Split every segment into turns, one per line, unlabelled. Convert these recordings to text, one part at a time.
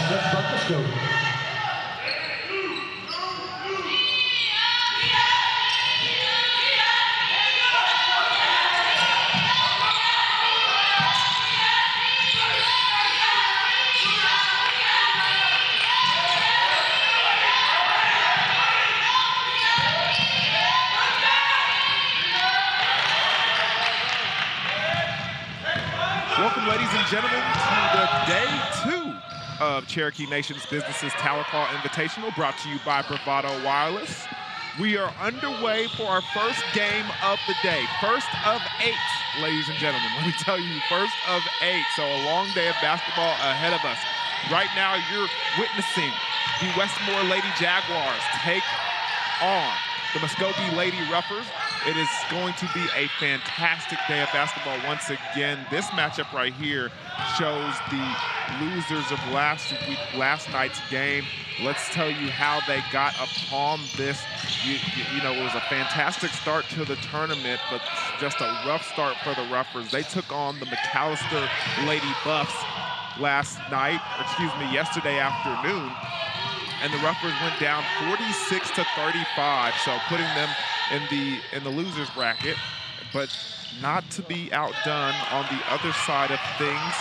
Welcome, ladies and gentlemen, to the day 2 of Cherokee Nation's Businesses Tahlequah Invitational, brought to you by Bravado Wireless. We are underway for our first game of the day. First of 8, ladies and gentlemen. Let me tell you, first of 8. So a long day of basketball ahead of us. Right now, you're witnessing the Westmore Lady Jaguars take on the Muskogee Lady Ruffers. It is going to be a fantastic day of basketball once again. This matchup right here shows the losers of last night's game. Let's tell you how they got upon this. You know, it was a fantastic start to the tournament, but just a rough start for the Ruffers. They took on the McAllister Lady Buffs yesterday afternoon. And the Ruffers went down 46-35, so putting them in the losers bracket, but not to be outdone on the other side of things.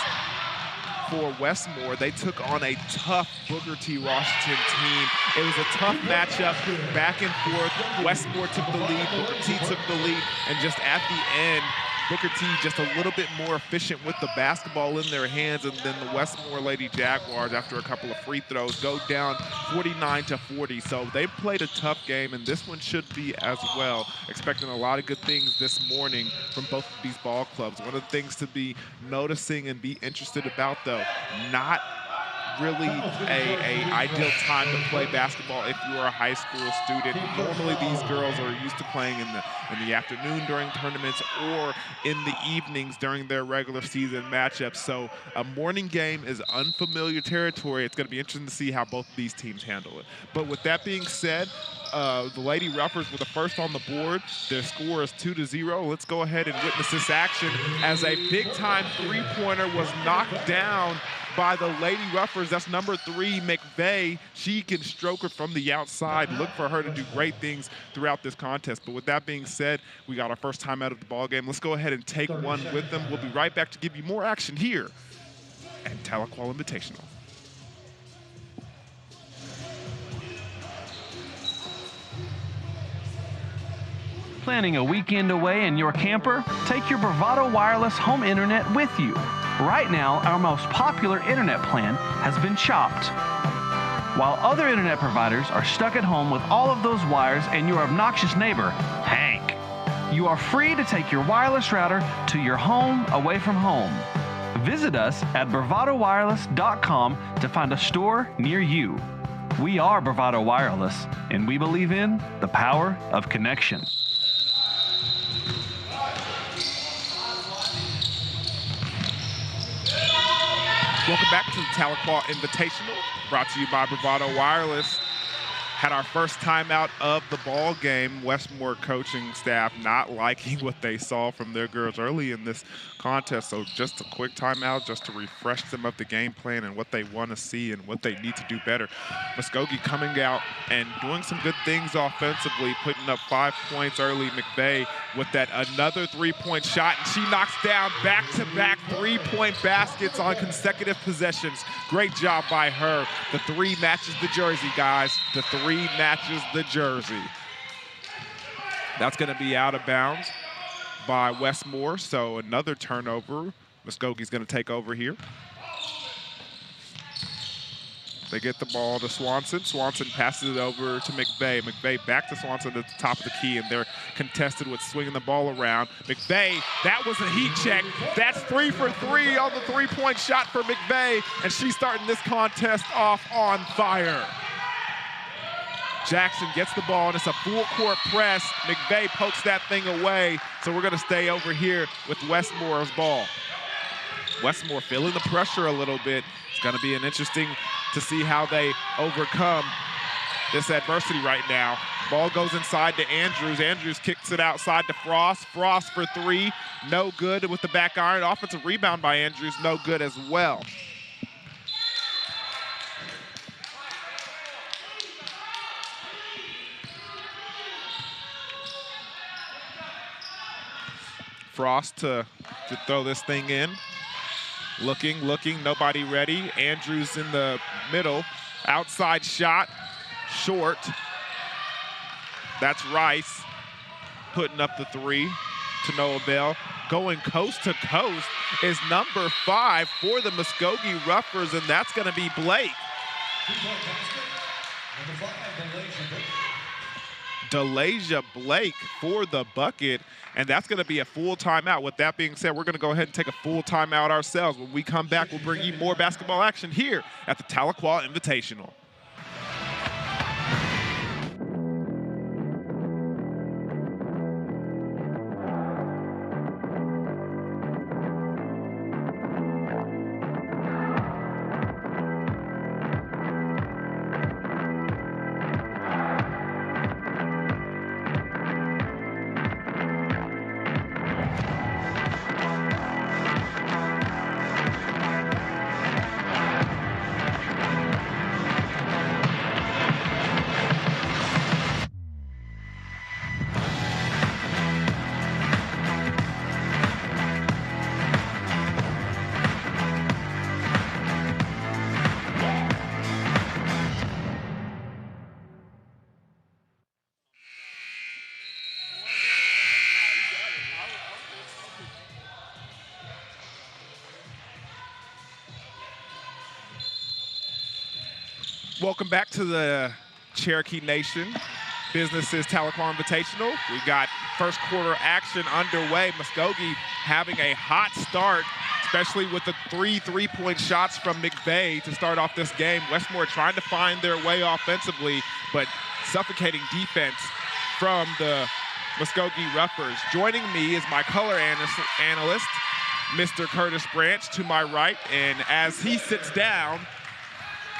For Westmore, they took on a tough Booker T. Washington team. It was a tough matchup, back and forth. Westmore took the lead, Booker T took the lead, and just at the end, Booker T just a little bit more efficient with the basketball in their hands, and then the Westmore Lady Jaguars, after a couple of free throws, go down 49-40. So they played a tough game, and this one should be as well. Expecting a lot of good things this morning from both of these ball clubs. One of the things to be noticing and be interested about, though, not really a ideal time to play basketball if you are a high school student. Normally these girls are used to playing in the afternoon during tournaments or in the evenings during their regular season matchups. So a morning game is unfamiliar territory. It's going to be interesting to see how both of these teams handle it. But with that being said, the Lady Ruffers were the first on the board. Their score is 2-0. Let's go ahead and witness this action as a big-time three-pointer was knocked down by the Lady Ruffers. That's number 3, McVeigh. She can stroke it from the outside. Look for her to do great things throughout this contest. But with that being said, we got our first time out of the ball game. Let's go ahead and take one with them. We'll be right back to give you more action here at Tahlequah Invitational.
Planning a weekend away in your camper? Take your Bravado Wireless home internet with you. Right now, our most popular internet plan has been chopped. While other internet providers are stuck at home with all of those wires and your obnoxious neighbor, Hank, you are free to take your wireless router to your home away from home. Visit us at bravadowireless.com to find a store near you. We are Bravado Wireless, and we believe in the power of connection.
Welcome back to the Tahlequah Invitational, brought to you by Bravado Wireless. Had our first timeout of the ball game. Westmore coaching staff not liking what they saw from their girls early in this contest. So just a quick timeout just to refresh them of the game plan and what they want to see and what they need to do better. Muskogee coming out and doing some good things offensively, putting up 5 points early. McVeigh with that another three-point shot, and she knocks down back-to-back three-point baskets on consecutive possessions. Great job by her. The 3 matches the jersey, guys. The 3 matches the jersey. That's going to be out of bounds by Westmore, so another turnover. Muskogee's going to take over here. They get the ball to Swanson. Swanson passes it over to McVeigh. McVeigh back to Swanson at the top of the key, and they're contested with swinging the ball around. McVeigh, that was a heat check. That's 3 for 3 on the three-point shot for McVeigh, and she's starting this contest off on fire. Jackson gets the ball, and it's a full-court press. McVeigh pokes that thing away, so we're going to stay over here with Westmore's ball. Westmore feeling the pressure a little bit. It's going to be an interesting to see how they overcome this adversity right now. Ball goes inside to Andrews. Andrews kicks it outside to Frost. Frost for 3, no good with the back iron. Offensive rebound by Andrews, no good as well. Frost to throw this thing in. Looking, nobody ready. Andrews in the middle. Outside shot, short. That's Rice putting up the three to no avail. Going coast to coast is number 5 for the Muskogee Ruffers, and that's going to be Blake. Delasia Blake for the bucket, and that's going to be a full timeout. With that being said, we're going to go ahead and take a full timeout ourselves. When we come back, we'll bring you more basketball action here at the Tahlequah Invitational. Welcome back to the Cherokee Nation. Business is Tahlequah Invitational. We got first quarter action underway. Muskogee having a hot start, especially with the three-point shots from McVeigh to start off this game. Westmore trying to find their way offensively, but suffocating defense from the Muskogee Ruffers. Joining me is my color analyst, Mr. Curtis Branch, to my right, and as he sits down,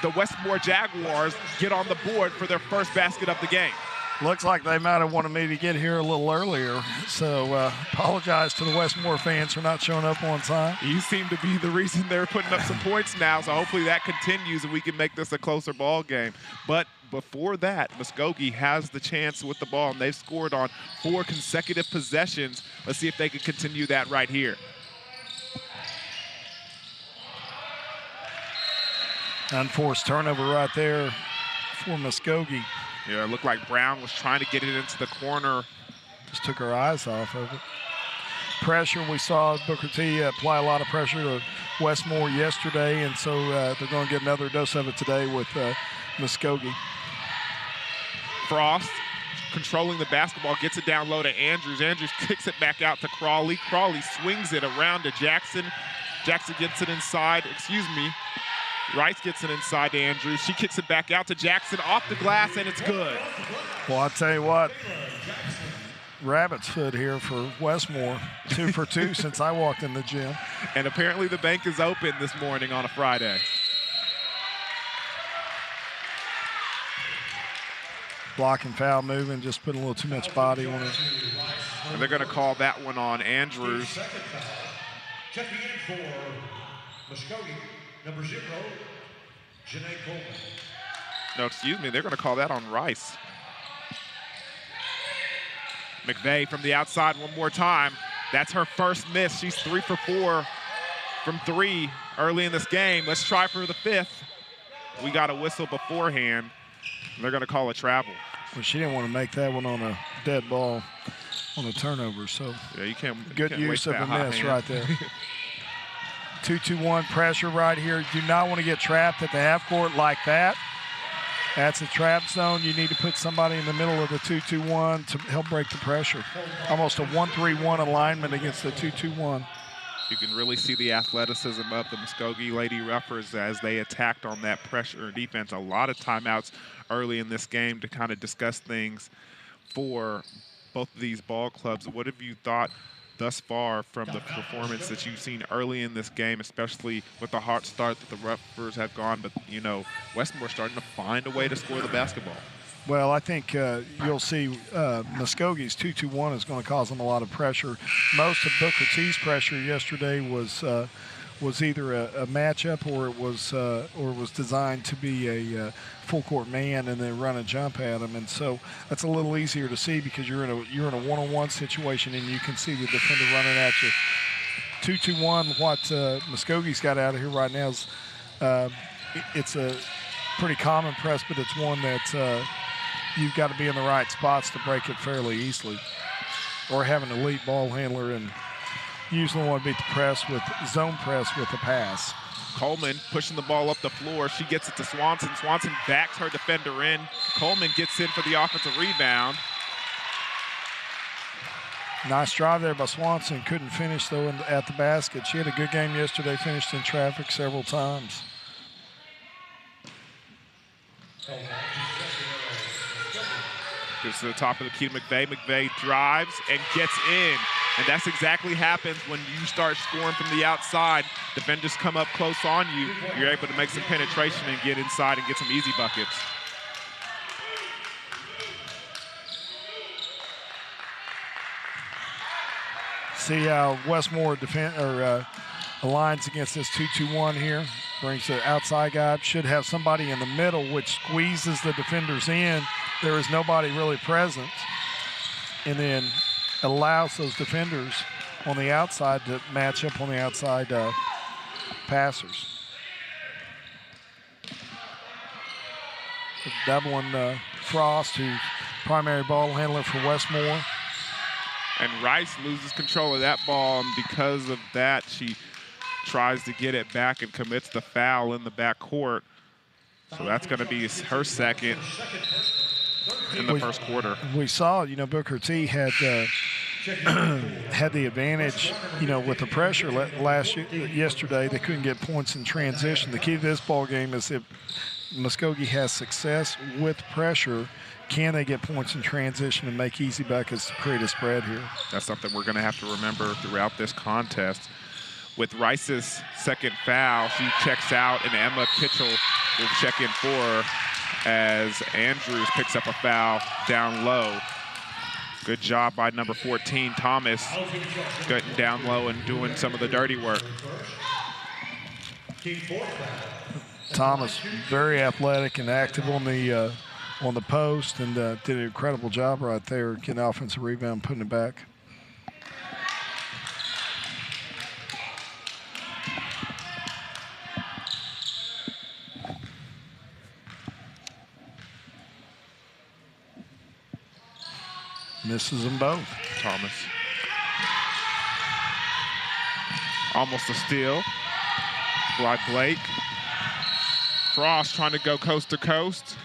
the Westmore Jaguars get on the board for their first basket of the game.
Looks like they might have wanted me to get here a little earlier, so apologize to the Westmore fans for not showing up on time.
You seem to be the reason they're putting up some points now, so hopefully that continues and we can make this a closer ball game. But before that, Muskogee has the chance with the ball, and they've scored on 4 consecutive possessions. Let's see if they can continue that right here.
Unforced turnover right there for Muskogee.
Yeah, it looked like Brown was trying to get it into the corner.
Just took her eyes off of it. Pressure, we saw Booker T apply a lot of pressure to Westmore yesterday, and so they're going to get another dose of it today with Muskogee.
Frost controlling the basketball, gets it down low to Andrews. Andrews kicks it back out to Crawley. Crawley swings it around to Jackson. Jackson gets it inside, Rice gets it inside to Andrews. She kicks it back out to Jackson off the glass, and it's good.
Well, I'll tell you what, rabbit's foot here for Westmore. 2 for 2 since I walked in the gym.
And apparently the bank is open this morning on a Friday.
Block and foul moving, just putting a little too much body on it.
And they're going to call that one on Andrews.
Checking in for Muskogee. Number 0, Janae Coleman.
No, excuse me, they're going to call that on Rice. McVeigh from the outside one more time. That's her first miss. She's 3 for 4 from 3 early in this game. Let's try for the 5th. We got a whistle beforehand. They're going to call a travel.
Well, she didn't want to make that one on a dead ball on a turnover, so
yeah, you can't.
Good use of a miss right there. 2-2-1 pressure right here. You do not want to get trapped at the half court like that. That's a trap zone. You need to put somebody in the middle of the 2-2-1 to help break the pressure. Almost a 1-3-1 alignment against the 2-2-1.
You can really see the athleticism of the Muskogee Lady Ruffers as they attacked on that pressure defense. A lot of timeouts early in this game to kind of discuss things for both of these ball clubs. What have you thought thus far from the performance that you've seen early in this game, especially with the hot start that the Ruffers have gone? But, you know, Westmore starting to find a way to score the basketball.
Well, I think you'll see Muskogee's 2-2-1 is going to cause them a lot of pressure. Most of Booker T's pressure yesterday was either a matchup or it was designed to be a full court man and then run and jump at him. And so that's a little easier to see because you're in a one-on-one situation and you can see the defender running at you. 2-2-1. What Muskogee's got out of here right now is it's a pretty common press, but it's one that you've got to be in the right spots to break it fairly easily, or have an elite ball handler and usually want to beat the press with zone press with a pass.
Coleman pushing the ball up the floor. She gets it to Swanson. Swanson backs her defender in. Coleman gets in for the offensive rebound.
Nice drive there by Swanson. Couldn't finish, though, at the basket. She had a good game yesterday, finished in traffic several times.
Gets to the top of the key to McVeigh. McVeigh drives and gets in. And that's exactly happens when you start scoring from the outside. Defenders come up close on you. You're able to make some penetration and get inside and get some easy buckets.
See how Westmore aligns against this 2-2-1 here. Brings the outside guy up. Should have somebody in the middle, which squeezes the defenders in. There is nobody really present. And then allows those defenders on the outside to match up on the outside passers. Doubling Frost, who's primary ball handler for Westmore.
And Rice loses control of that ball, and because of that, she tries to get it back and commits the foul in the backcourt. So that's going to be her second in the first quarter.
We saw, Booker T had had the advantage, with the pressure yesterday. They couldn't get points in transition. The key to this ball game is if Muskogee has success with pressure, can they get points in transition and make easy buckets to create a spread here? That's
something we're going to have to remember throughout this contest. With Rice's second foul, she checks out, and Emma Kitchell will check in for her as Andrews picks up a foul down low. Good job by number 14, Thomas, getting down low and doing some of the dirty work.
Thomas, very athletic and active on the post, and did an incredible job right there, getting offensive rebound, putting it back. Misses them both.
Thomas. Almost a steal by Blake. Frost trying to go coast to coast.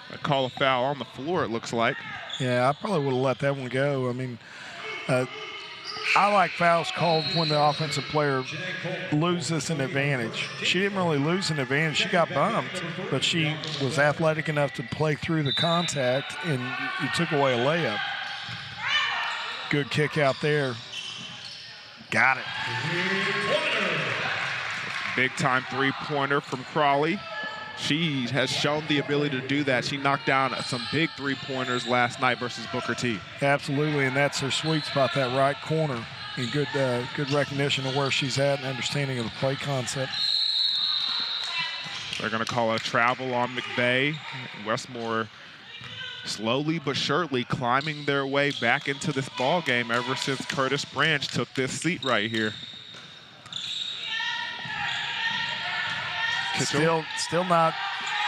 They call a foul on the floor, it looks like.
Yeah, I probably would have let that one go. I mean, I like fouls called when the offensive player loses an advantage. She didn't really lose an advantage. She got bumped, but she was athletic enough to play through the contact, and you took away a layup. Good kick out there. Got it.
Big-time three-pointer from Crawley. She has shown the ability to do that. She knocked down some big three-pointers last night versus Booker T.
Absolutely, and that's her sweet spot, that right corner. And good recognition of where she's at and understanding of the play concept.
They're going to call a travel on McVeigh. Westmore slowly but surely climbing their way back into this ball game ever since Curtis Branch took this seat right here.
Still not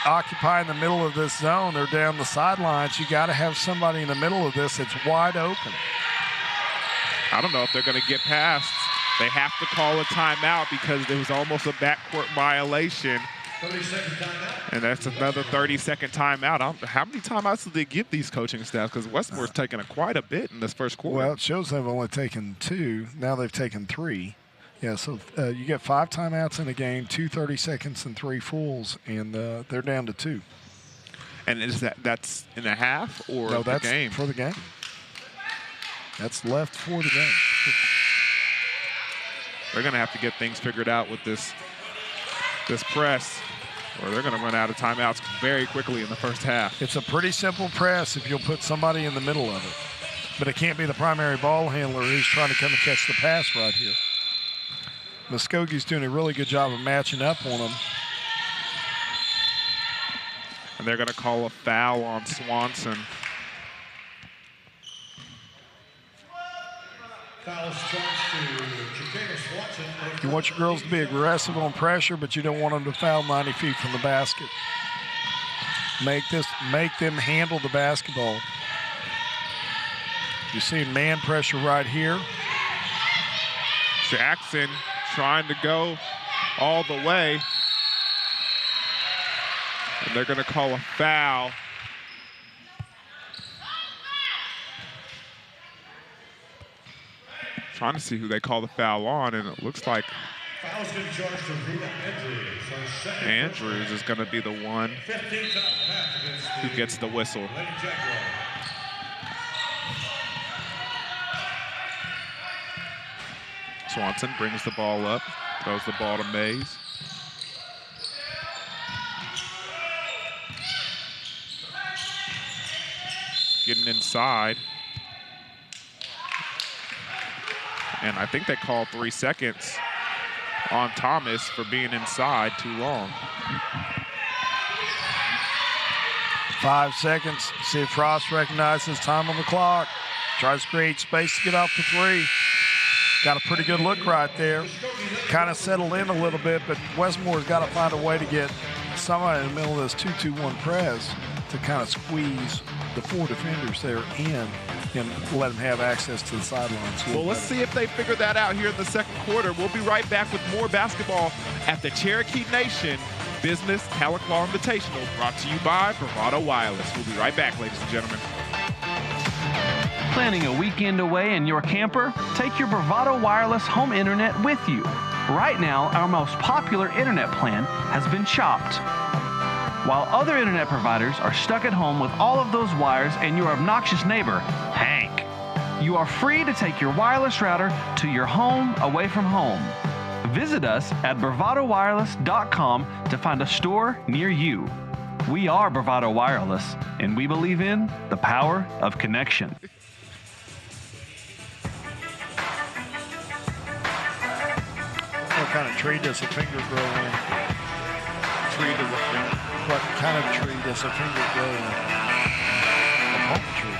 occupying the middle of this zone. They're down the sidelines. You got to have somebody in the middle of this that's wide open.
I don't know if they're going to get past. They have to call a timeout because there was almost a backcourt violation.
30-second timeout.
And that's another 30-second timeout. How many timeouts did they give these coaching staffs? Because Westmore's taken quite a bit in this first quarter.
Well, it shows they've only taken 2. Now they've taken 3. Yeah, so you get 5 timeouts in a game, 2 30 seconds and 3 fulls, and they're down to 2.
And is that's in a half or
no,
the
that's
game?
For the game. That's left for the game.
They're going to have to get things figured out with this press. or they're going to run out of timeouts very quickly in the first half.
It's a pretty simple press if you'll put somebody in the middle of it. But it can't be the primary ball handler who's trying to come and catch the pass right here. Muskogee's doing a really good job of matching up on them.
And they're going to call a foul on Swanson.
You want your girls to be aggressive on pressure, but you don't want them to foul 90 feet from the basket. Make them handle the basketball. You see man pressure right here.
Jackson trying to go all the way. And they're going to call a foul. Trying to see who they call the foul on, and it looks like Andrews is going to be the one who gets the whistle. Swanson brings the ball up, throws the ball to Mays. Getting inside. And I think they called 3 seconds on Thomas for being inside too long.
5 seconds. See if Frost recognizes time on the clock. Tries to create space to get off the three. Got a pretty good look right there. Kind of settled in a little bit, but Westmore's got to find a way to get somebody in the middle of this 2-2-1 press to kind of squeeze the 4 defenders there in and let them have access to the sidelines.
Well, let's see if they figure that out here in the second quarter. We'll be right back with more basketball at the Cherokee Nation Business Tahlequah Invitational, brought to you by Bravado Wireless. We'll be right back, ladies and gentlemen.
Planning a weekend away in your camper? Take your Bravado Wireless home internet with you. Right now, our most popular internet plan has been chopped. While other internet providers are stuck at home with all of those wires and your obnoxious neighbor, Hank, you are free to take your wireless router to your home away from home. Visit us at bravadowireless.com to find a store near you. We are Bravado Wireless, and we believe in the power of connection.
What kind of tree does a finger grow in?
Tree to the finger.
What kind of tree does a finger grow in? A palm tree.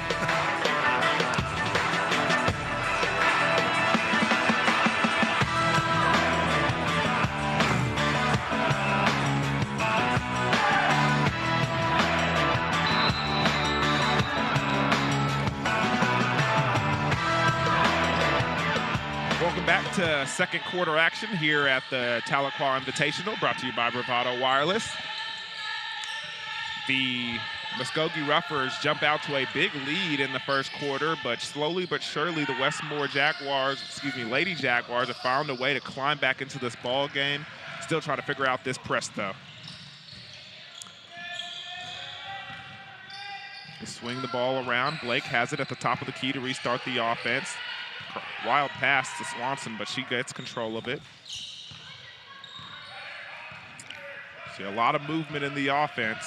Welcome back to second quarter action here at the Tahlequah Invitational, brought to you by Bravado Wireless. The Muskogee Ruffers jump out to a big lead in the first quarter, but slowly but surely the Westmore Lady Jaguars have found a way to climb back into this ball game. Still trying to figure out this press though. They swing the ball around. Blake has it at the top of the key to restart the offense. Wild pass to Swanson, but she gets control of it. See a lot of movement in the offense.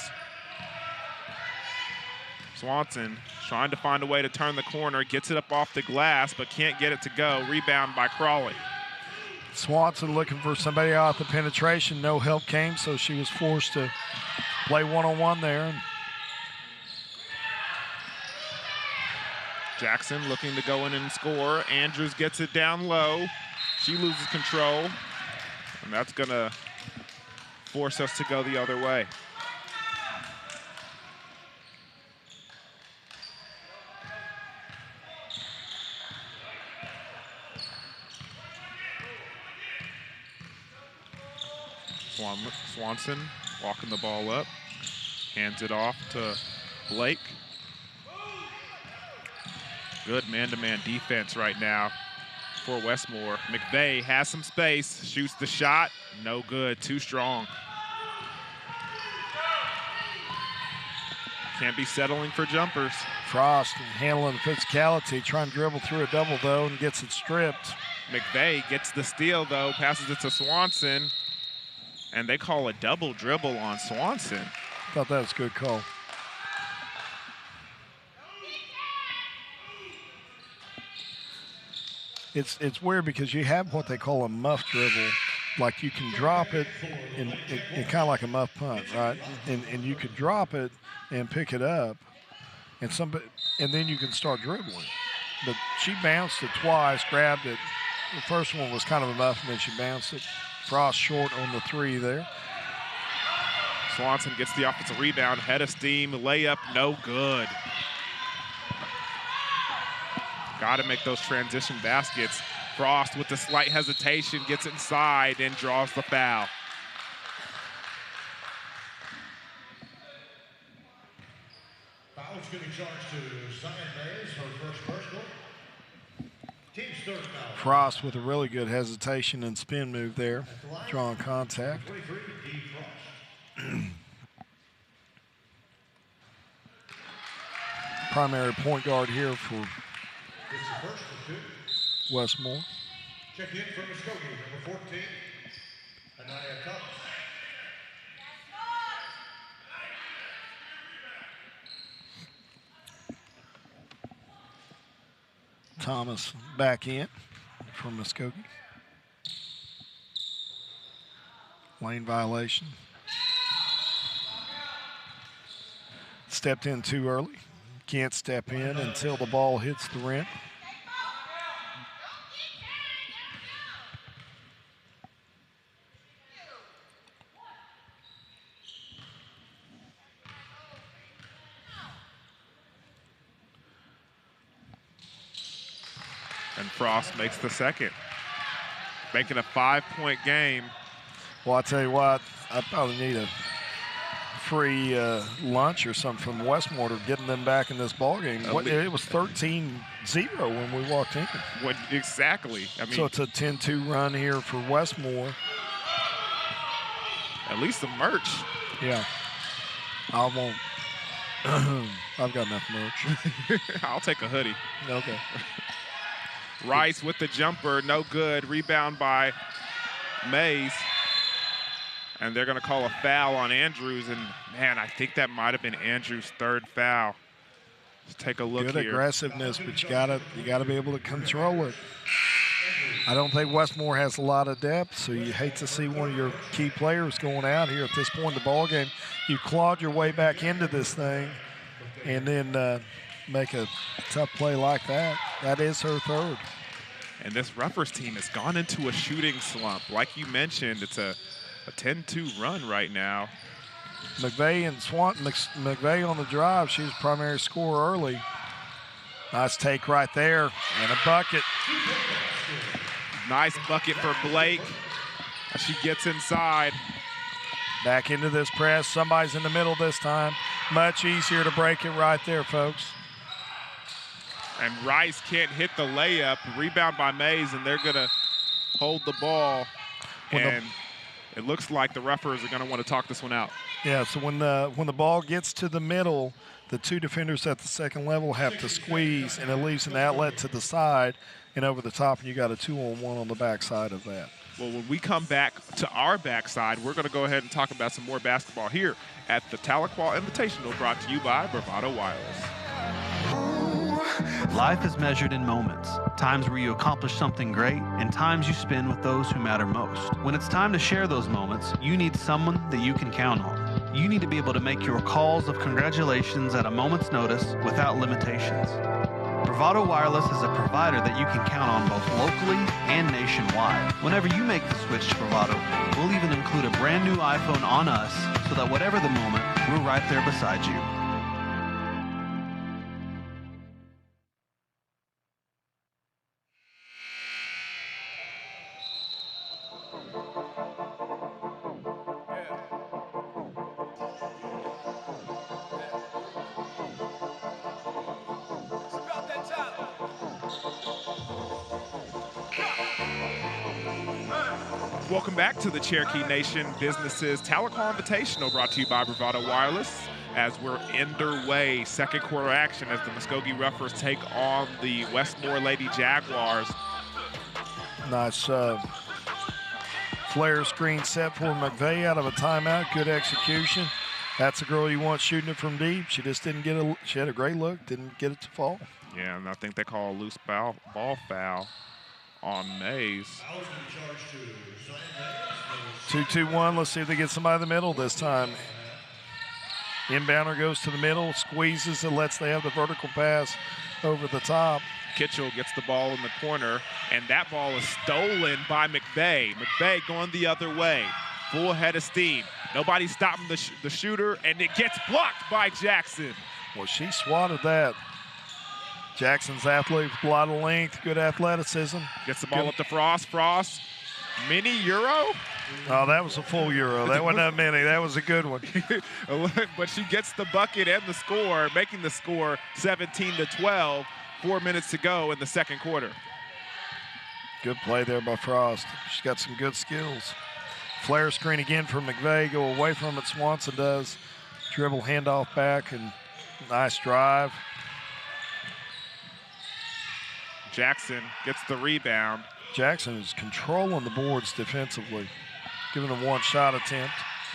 Swanson trying to find a way to turn the corner, gets it up off the glass, but can't get it to go. Rebound by Crawley.
Swanson looking for somebody out the penetration. No help came, so she was forced to play one-on-one there.
Jackson looking to go in and score. Andrews gets it down low. She loses control, and that's going to force us to go the other way. Swanson walking the ball up, hands it off to Blake. Good man-to-man defense right now for Westmore. McVeigh has some space, shoots the shot, no good, too strong. Can't be settling for jumpers.
Frost handling the physicality, trying to dribble through a double though and gets it stripped.
McVeigh gets the steal though, passes it to Swanson. And they call a double dribble on Swanson.
Thought that was a good call. It's weird because you have what they call a muff dribble. Like you can drop it in kind of like a muff punt, right? And you can drop it and pick it up, and then you can start dribbling. But she bounced it twice, grabbed it. The first one was kind of a muff, and then she bounced it. Frost short on the 3 there.
Swanson gets the offensive rebound, head of steam, layup, no good. Got to make those transition baskets. Frost with the slight hesitation gets inside and draws the foul.
Foul's going to be charged to Zion Mays, her first personal. Team's third foul.
Frost with a really good hesitation and spin move there, drawing contact.
23, D. Frost.
Primary point guard here for
It's the first for 2.
Westmore.
Check in from Muskogee, number 14, Anaya Thomas.
Thomas back in from Muskogee. Lane violation. Stepped in too early. Can't step in until the ball hits the rim.
And Frost makes the second, making a 5-point game.
Well, I tell you what, I probably need a free lunch or something from Westmore to getting them back in this ball game. It was 13-0 when we walked in.
What exactly? I mean,
so it's a 10-2 run here for Westmore.
At least the merch.
Yeah. I won't. I've got enough merch.
I'll take a hoodie.
Okay.
Rice with the jumper, no good. Rebound by Mays. And they're going to call a foul on Andrews. And, man, I think that might have been Andrews' 3rd foul. Let's take a look
Good
here.
aggressiveness, but you gotta be able to control it. I don't think Westmore has a lot of depth, so you hate to see one of your key players going out here at this point in the ball game. You clawed your way back into this thing and then make a tough play like that. That is her 3rd.
And this Ruffers team has gone into a shooting slump. Like you mentioned, it's a 10-2 run right now.
McVeigh and McVeigh on the drive. She's primary scorer early. Nice take right there and a bucket.
Nice bucket for Blake. She gets inside.
Back into this press. Somebody's in the middle this time. Much easier to break it right there, folks.
And Rice can't hit the layup. Rebound by Mays, and they're going to hold the ball. And it looks like the Ruffers are going to want to talk this one out.
Yeah, so when the ball gets to the middle, the 2 defenders at the second level have to squeeze, and it leaves an outlet to the side and over the top, and you got a 2-on-1 on the backside of that.
Well, when we come back to our backside, we're going to go ahead and talk about some more basketball here at the Tahlequah Invitational, brought to you by Bravado Wireless.
Life is measured in moments, times where you accomplish something great and times you spend with those who matter most. When it's time to share those moments, you need someone that you can count on. You need to be able to make your calls of congratulations at a moment's notice without limitations. Bravado Wireless is a provider that you can count on both locally and nationwide. Whenever you make the switch to Bravado, we'll even include a brand new iPhone on us so that whatever the moment, we're right there beside you.
Welcome back to the Cherokee Nation Businesses Tahlequah Invitational, brought to you by Bravado Wireless. As we're underway, second quarter action as the Muskogee Ruffers take on the Westmore Lady Jaguars.
Nice Flare screen set for McVeigh out of a timeout. Good execution. That's the girl you want shooting it from deep. She just didn't get she had a great look, didn't get it to fall.
Yeah, and I think they call a loose ball foul on Mays.
2-2-1. Let's see if they get somebody in the middle this time. Inbounder goes to the middle, squeezes and lets they have the vertical pass over the top.
Kitchell gets the ball in the corner, and that ball is stolen by McVeigh. McVeigh going the other way. Full head of steam. Nobody stopping the shooter, and it gets blocked by Jackson.
Well, she swatted that. Jackson's athlete with a lot of length, good athleticism.
Gets the ball up to Frost. Frost, mini Euro?
Oh, that was a full Euro. That wasn't that many. That was a good one.
But she gets the bucket and the score, making the score 17-12. 4 minutes to go in the second quarter.
Good play there by Frost. She's got some good skills. Flare screen again for McVeigh. Go away from it. Swanson does. Dribble handoff back and nice drive.
Jackson gets the rebound.
Jackson is controlling the boards defensively, giving them one shot attempt.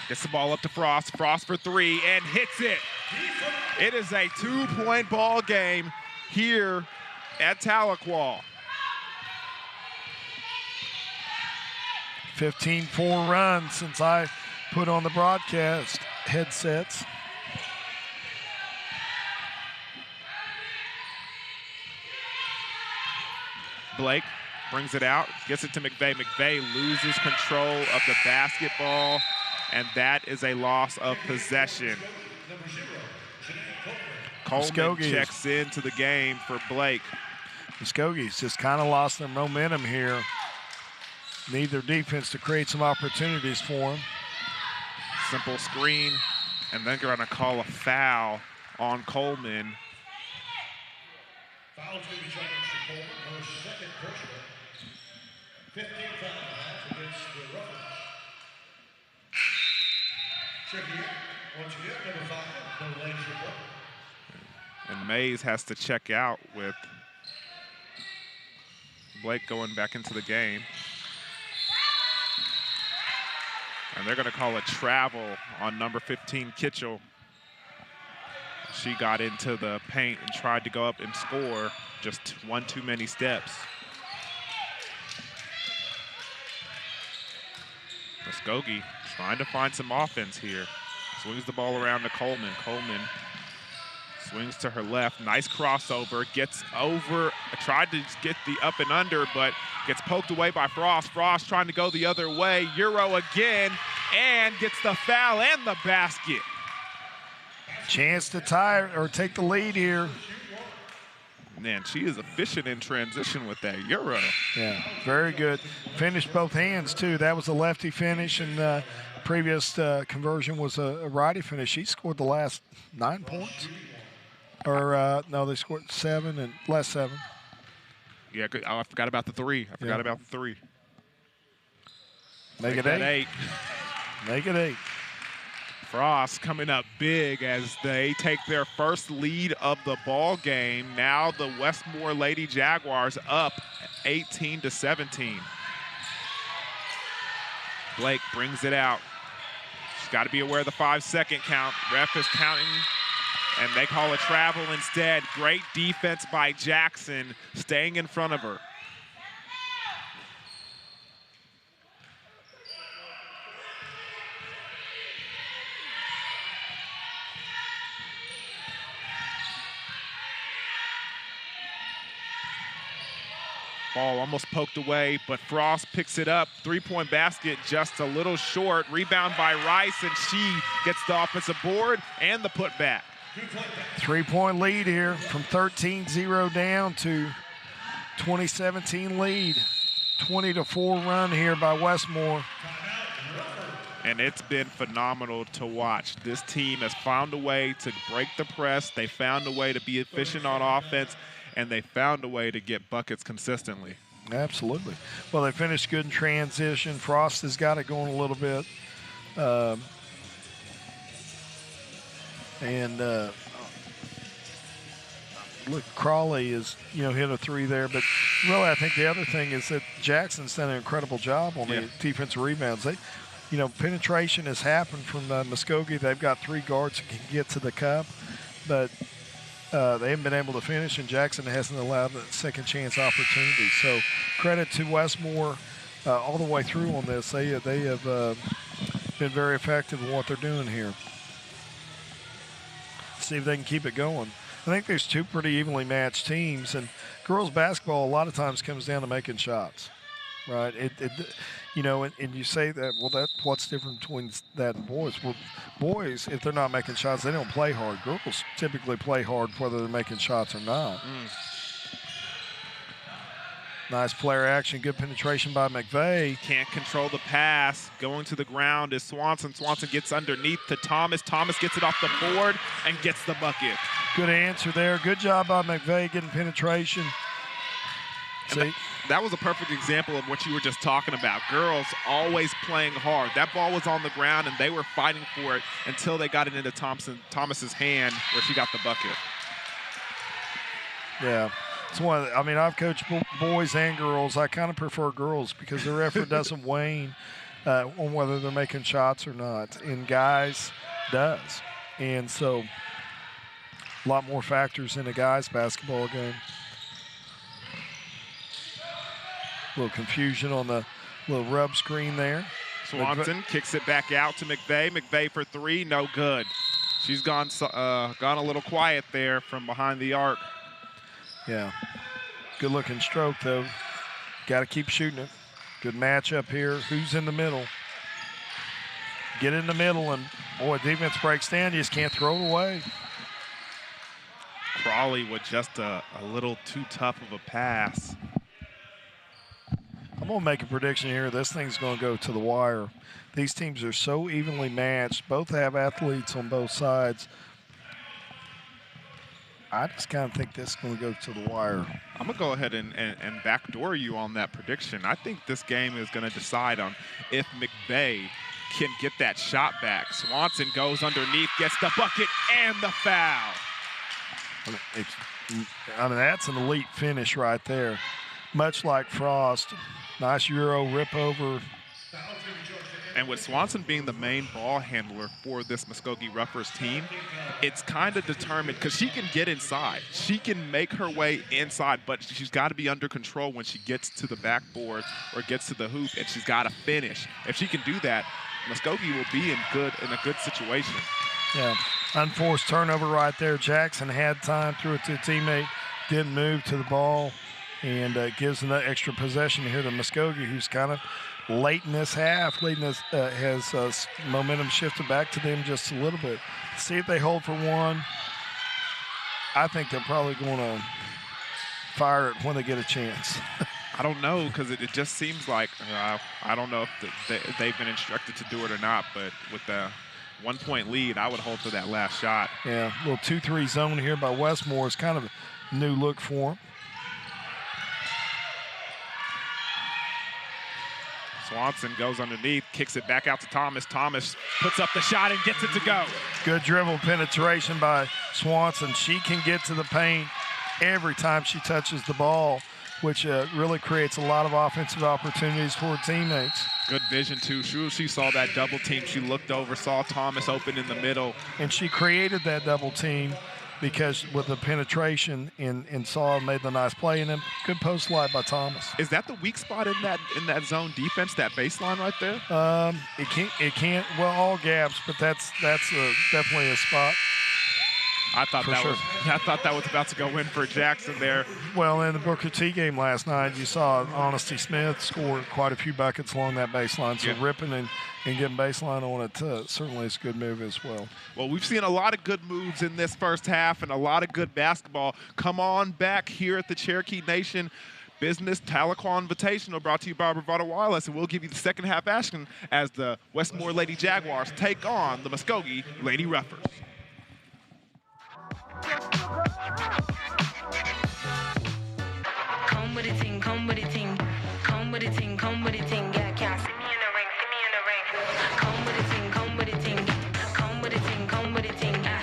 Gets the ball up to Frost. Frost for three and hits it. It is a 2-point ball game here at Tahlequah.
15-4 run since I put on the broadcast headsets.
Blake brings it out, gets it to McVeigh. McVeigh loses control of the basketball, and that is a loss of possession. Coleman
Muskogee
checks into the game for Blake.
Muskogee's just kind of lost their momentum here. Need their defense to create some opportunities for them.
Simple screen, and then they're going to call a foul on Coleman.
Foul's going to be charged to Coleman, her second personal. 15 foul and a half against the Roughers. Checking in, once again, number 5, no ladies report.
And Mays has to check out with Blake going back into the game. And they're going to call a travel on number 15, Kitchell. She got into the paint and tried to go up and score, just one too many steps. Muskogee trying to find some offense here. Swings the ball around to Coleman. Coleman swings to her left. Nice crossover. Gets over. Tried to get the up and under, but gets poked away by Frost. Frost trying to go the other way. Euro again, and gets the foul and the basket.
Chance to tie or take the lead here.
Man, she is efficient in transition with that Euro.
Yeah, very good. Finished both hands, too. That was a lefty finish, and previous conversion was a righty finish. She scored the last 9 points. Or, no, they scored 7 and last 7.
Yeah, I forgot about the 3. I forgot about the 3.
Make it 8. Make it 8.
Frost coming up big as they take their first lead of the ball game. Now the Westmore Lady Jaguars up 18-17. Blake brings it out. She's got to be aware of the 5-second count. Ref is counting, and they call a travel instead. Great defense by Jackson, staying in front of her. Ball almost poked away, but Frost picks it up. 3-point basket just a little short. Rebound by Rice, and she gets the offensive board and the putback.
3-point lead here from 13-0 down to 2017 lead. 20-4 run here by Westmore.
And it's been phenomenal to watch. This team has found a way to break the press. They found a way to be efficient on offense, and they found a way to get buckets consistently.
Absolutely. Well, they finished good in transition. Frost has got it going a little bit. look, Crawley is, hit a 3 there. But really, I think the other thing is that Jackson's done an incredible job on the defensive rebounds. They, penetration has happened from Muskogee. They've got 3 guards that can get to the cup, but they haven't been able to finish, and Jackson hasn't allowed a second chance opportunity. So credit to Westmore all the way through on this. They have been very effective in what they're doing here. See if they can keep it going. I think there's 2 pretty evenly matched teams, and girls basketball a lot of times comes down to making shots, right? And you say that, well, what's different between that and boys? Well, boys, if they're not making shots, they don't play hard. Girls typically play hard whether they're making shots or not. Nice player action, good penetration by McVeigh.
Can't control the pass. Going to the ground is Swanson. Swanson gets underneath to Thomas. Thomas gets it off the board and gets the bucket.
Good answer there. Good job by McVeigh getting penetration.
That was a perfect example of what you were just talking about. Girls always playing hard. That ball was on the ground, and they were fighting for it until they got it into Thomas's hand, where she got the bucket.
Yeah. It's I've coached boys and girls. I kind of prefer girls because their effort doesn't wane on whether they're making shots or not. And guys does. And so a lot more factors in a guys basketball game. A little confusion on the little rub screen there.
Swanson kicks it back out to McVeigh. McVeigh for 3, no good. She's gone a little quiet there from behind the arc.
Yeah, good looking stroke though. Got to keep shooting it. Good matchup here. Who's in the middle? Get in the middle, and boy, defense breaks down. You just can't throw it away.
Crawley with just a little too tough of a pass.
I'm going to make a prediction here. This thing's going to go to the wire. These teams are so evenly matched. Both have athletes on both sides. I just kind of think this is going to go to the wire.
I'm going to go ahead and backdoor you on that prediction. I think this game is going to decide on if McVeigh can get that shot back. Swanson goes underneath, gets the bucket and the foul.
That's an elite finish right there. Much like Frost. Nice Euro rip over.
And with Swanson being the main ball handler for this Muskogee Ruffers team, it's kind of determined because she can get inside. She can make her way inside, but she's got to be under control when she gets to the backboard or gets to the hoop, and she's got to finish. If she can do that, Muskogee will be in a good situation.
Yeah, unforced turnover right there. Jackson had time, threw it to a teammate, didn't move to the ball, and gives an extra possession here to Muskogee, who's kind of late in this half. Has momentum shifted back to them just a little bit. See if they hold for one. I think they're probably going to fire it when they get a chance.
I don't know, because it just seems like I don't know if they've been instructed to do it or not, but with the 1-point lead, I would hold to that last shot.
Yeah, a little 2-3 zone here by Westmore is kind of a new look for them.
Swanson goes underneath, kicks it back out to Thomas. Thomas puts up the shot and gets it to go.
Good dribble penetration by Swanson. She can get to the paint every time she touches the ball, which really creates a lot of offensive opportunities for her teammates. Good
vision, too. She saw that double team. She looked over, saw Thomas open in the middle.
And she created that double team because with the penetration and saw made the nice play, and then good post slide by Thomas.
Is that the weak spot in that zone defense, that baseline right there?
It can't well, all gaps, but that's definitely a spot.
I thought that was about to go in for Jackson there.
Well, in the Booker T game last night, you saw Honesty Smith score quite a few buckets along that baseline. So ripping and getting baseline on it certainly is a good move as well.
Well, we've seen a lot of good moves in this first half and a lot of good basketball. Come on back here at the Cherokee Nation Business Tahlequah Invitational, brought to you by Bravado Wireless, and we'll give you the second half action as the Westmore Lady Jaguars take on the Muskogee Lady Ruffers.
Come with a ting, come with a ting, come with a ting, come with a ting, yeah, can't see me in the ring, see me in the ring. Come with a ting, come with a ting, come with a ting, come with a ting, ah.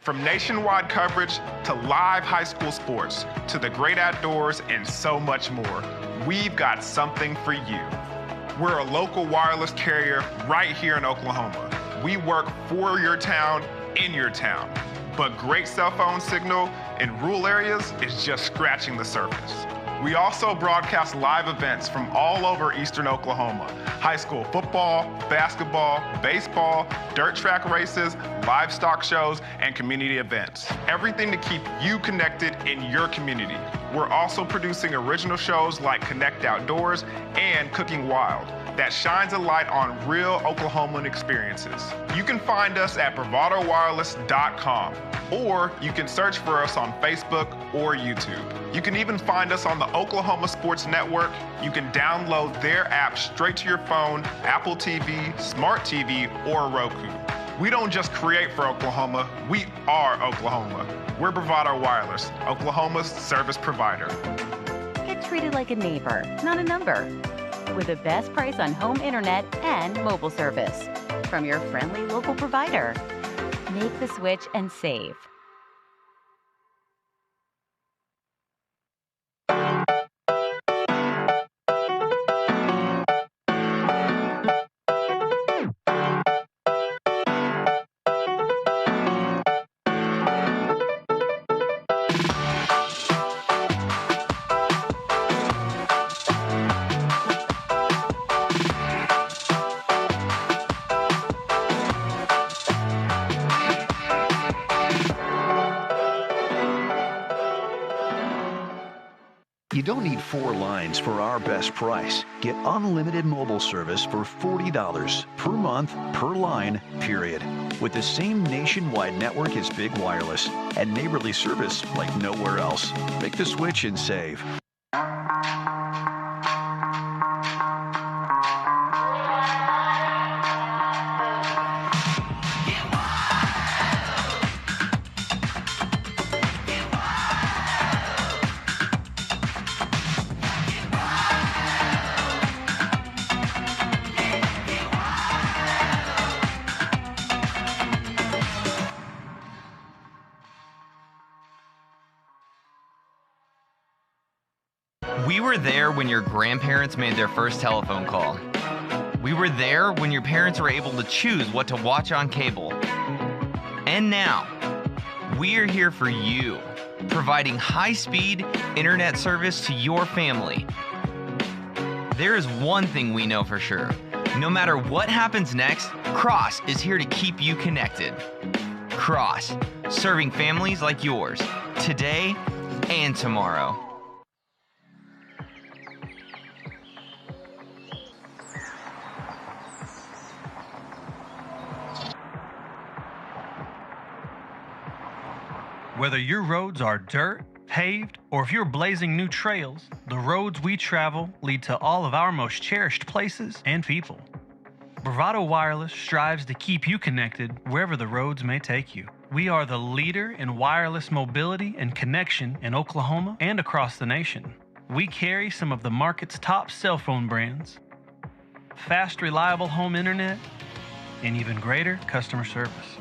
From nationwide coverage to live high school sports to the great outdoors and so much more, we've got something for you. We're a local wireless carrier right here in Oklahoma. We work for your town, in your town. But great cell phone signal in rural areas is just scratching the surface. We also broadcast live events from all over eastern Oklahoma. High school football, basketball, baseball, dirt track races, livestock shows, and community events. Everything to keep you connected in your community. We're also producing original shows like Connect Outdoors and Cooking Wild that shines a light on real Oklahoman experiences. You can find us at bravadowireless.com, or you can search for us on Facebook or YouTube. You can even find us on the Oklahoma Sports Network. You can download their app straight to your phone, Apple TV, Smart TV, or Roku. We don't just create for Oklahoma, we are Oklahoma. We're Bravado Wireless, Oklahoma's service provider.
Get treated like a neighbor, not a number. With the best price on home internet and mobile service from your friendly local provider. Make the switch and save.
You don't need 4 lines for our best price. Get unlimited mobile service for $40 per month per line, period. With the same nationwide network as Big Wireless and neighborly service like nowhere else. Make the switch and save.
We were there when your grandparents made their first telephone call. We were there when your parents were able to choose what to watch on cable. And now, we are here for you, providing high-speed internet service to your family. There is one thing we know for sure. No matter what happens next, Cross is here to keep you connected. Cross, serving families like yours, today and tomorrow.
Whether your roads are dirt, paved, or if you're blazing new trails, the roads we travel lead to all of our most cherished places and people. Bravado Wireless strives to keep you connected wherever the roads may take you. We are the leader in wireless mobility and connection in Oklahoma and across the nation. We carry some of the market's top cell phone brands, fast, reliable home internet, and even greater customer service.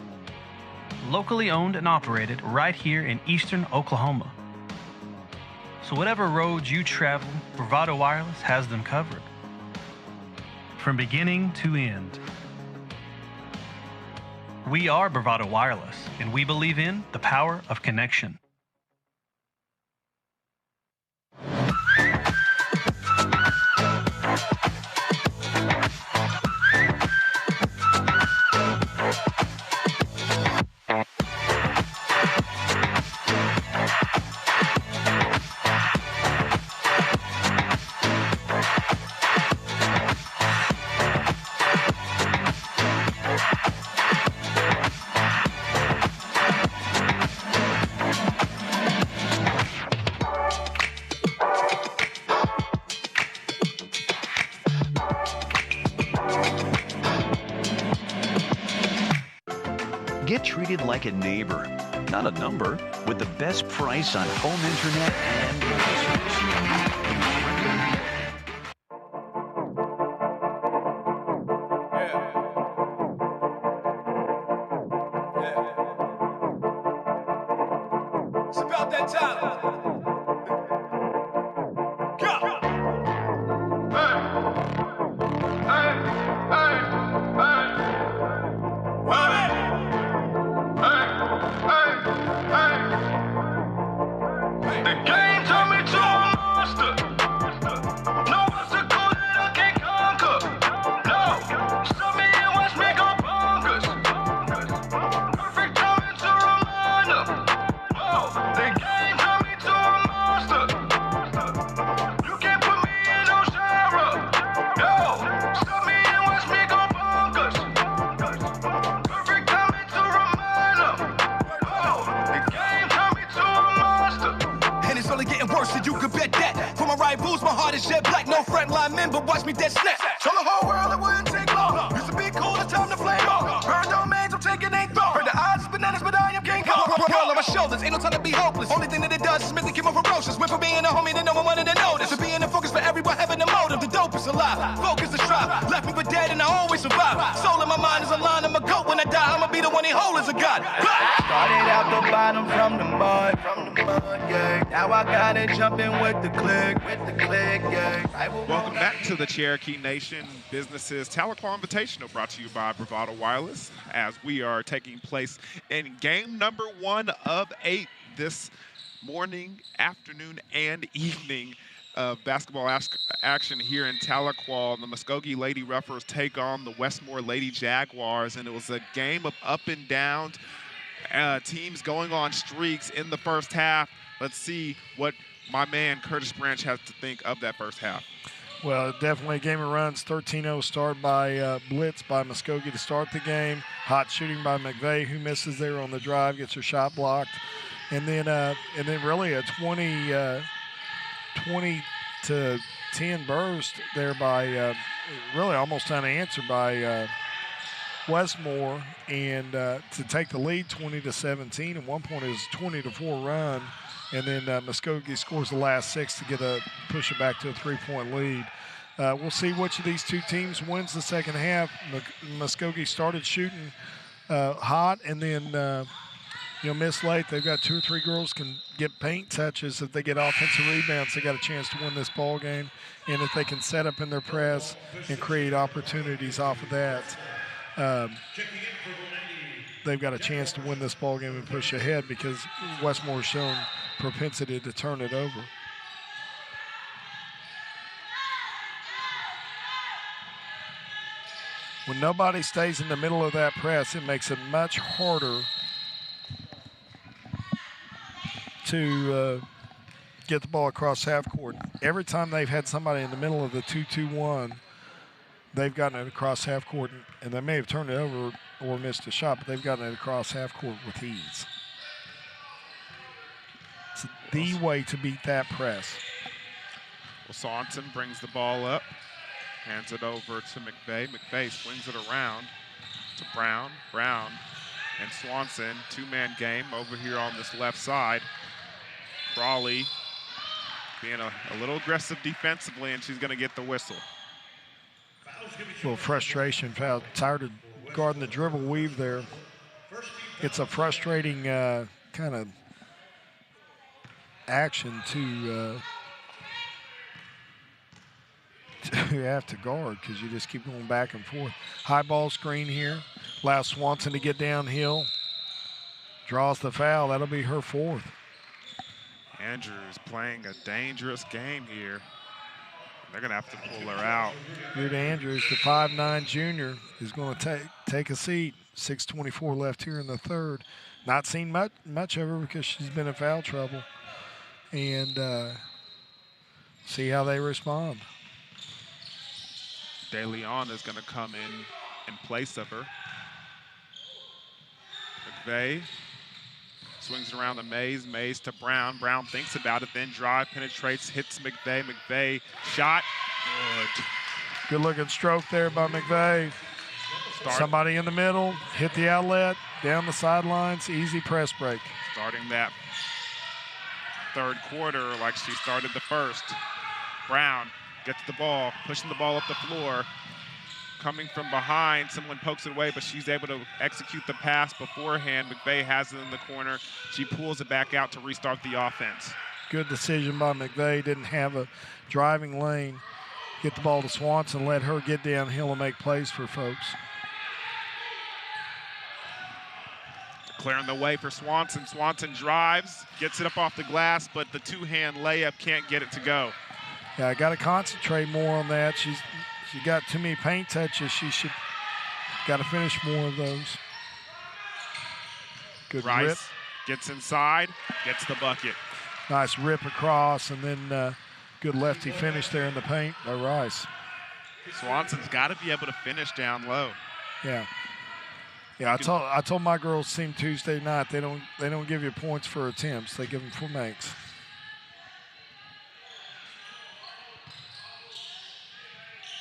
Locally owned and operated right here in eastern Oklahoma. So whatever roads you travel, Bravado Wireless has them covered. From beginning to end. We are Bravado Wireless, and we believe in the power of connection.
Get treated like a neighbor, not a number, with the best price on home internet and mobile service.
one time.
The game turned me to a monster. No obstacle that I can't conquer. No, stop me and watch me go bonkers. Perfect timing to remind them. Oh, the game turned me to a monster. You can't put me in no genre. No, stop me and watch me go bonkers. Perfect timing to remind them. Oh, the game turned me to a monster.
And it's only getting worse, and you could bet that. For my rivals, my heart is jet black. No frontline men, but watch me dead snap. Show the whole world it wouldn't take long. Used to be cool, it's time to flame on. Burn domains, I'm taking a thought. Heard the odds is bananas, but I am King Kong. World on my shoulders, ain't no time to be hopeless. Only thing that it does is make me keep more ferocious. Went from being a homie to no one wanted to notice. To being the focus for everyone having a motive. The dope is alive, focus the strive. Left me for dead and I always survive. Soul in my mind is a line, I'm a goat. When I die, I'ma be the one he whole as a god.
Started out the bottom from the mud, yeah. Now I got it jumping with the click, yeah.
Welcome back to the Cherokee Nation Businesses Tahlequah Invitational, brought to you by Bravado Wireless, as we are taking place in game number 1 of 8 this morning, afternoon, and evening of basketball action here in Tahlequah. The Muskogee Lady Ruffers take on the Westmore Lady Jaguars, and it was a game of up and downs, teams going on streaks in the first half. Let's see what my man Curtis Branch has to think of that first half.
Well, definitely a game of runs. 13-0 start by blitz by Muskogee to start the game. Hot shooting by McVeigh, who misses there on the drive, gets her shot blocked. And then really a 20 to 10 burst there by really almost unanswered by Westmore, and to take the lead 20 to 17. At one point it was a 20 to 4 run. And then Muskogee scores the last 6 to push it back to a 3-point lead. We'll see which of these two teams wins the second half. Muskogee started shooting hot, and then missed late. They've got 2 or 3 girls can get paint touches. If they get offensive rebounds, they got a chance to win this ball game. And if they can set up in their press and create opportunities off of that, they've got a chance to win this ball game and push ahead, because Westmore's shown propensity to turn it over. When nobody stays in the middle of that press, it makes it much harder to get the ball across half court. Every time they've had somebody in the middle of the 2-2-1, they've gotten it across half court, and they may have turned it over or missed a shot, but they've gotten it across half court with ease. It's the way to beat that press.
Well, Swanson brings the ball up, hands it over to McVeigh. McVeigh swings it around to Brown. Brown and Swanson, 2-man game over here on this left side. Crawley being a little aggressive defensively, and she's going to get the whistle.
A little frustration foul. Tired of guarding the dribble weave there. It's a frustrating kind of action to have to guard, because you just keep going back and forth. High ball screen here. Allows Swanson to get downhill. Draws the foul. That'll be her 4th.
Andrews playing a dangerous game here. They're going to have to pull her out.
Ruth Andrews, the 5'9" junior, is going to take a seat. 6:24 left here in the third. Not seen much of her because she's been in foul trouble. And see how they respond.
De Leon is going to come in place of her. McVeigh swings around the Mays. Mays to Brown. Brown thinks about it, then drive, penetrates, hits McVeigh. McVeigh shot.
Good looking stroke there by McVeigh. Somebody in the middle, hit the outlet, down the sidelines, easy press break.
Starting that third quarter like she started the first. Brown gets the ball, pushing the ball up the floor. coming from behind. Someone pokes it away, but she's able to execute the pass beforehand. McVeigh has it in the corner. She pulls it back out to restart the offense.
Good decision by McVeigh. Didn't have a driving lane. Get the ball to Swanson, let her get downhill and make plays for folks.
Clearing the way for Swanson. Swanson drives, gets it up off the glass, but the two-hand layup can't get it to go.
Yeah, I got to concentrate more on that. She got too many paint touches. She should got to finish more of those. Good
Rice
rip.
Gets inside, gets the bucket.
Nice rip across, and then good lefty finish there in the paint by Rice.
Swanson's got to be able to finish down low.
Yeah. Yeah, I told my girls team Tuesday night they don't give you points for attempts. They give them for makes.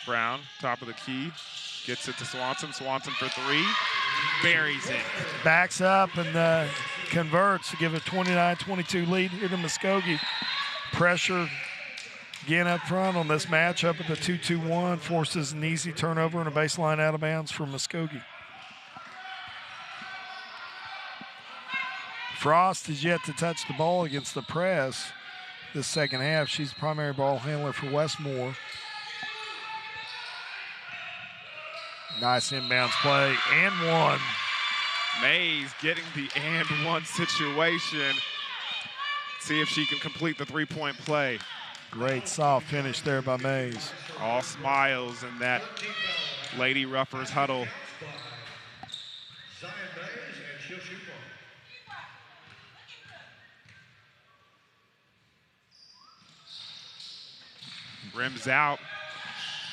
Brown, top of the key, gets it to Swanson. Swanson for three, buries it.
Backs up and converts to give a 29-22 lead here to Muskogee. Pressure again up front on this matchup at the 2-2-1, forces an easy turnover and a baseline out of bounds for Muskogee. Frost is yet to touch the ball against the press this second half. She's the primary ball handler for Westmore. Nice inbounds play, and one.
Mays getting the and one situation. See if she can complete the three-point play.
Great soft finish there by Mays.
All smiles in that Lady Ruffers huddle.
Zion Mays, and she'll shoot one.
Rims out.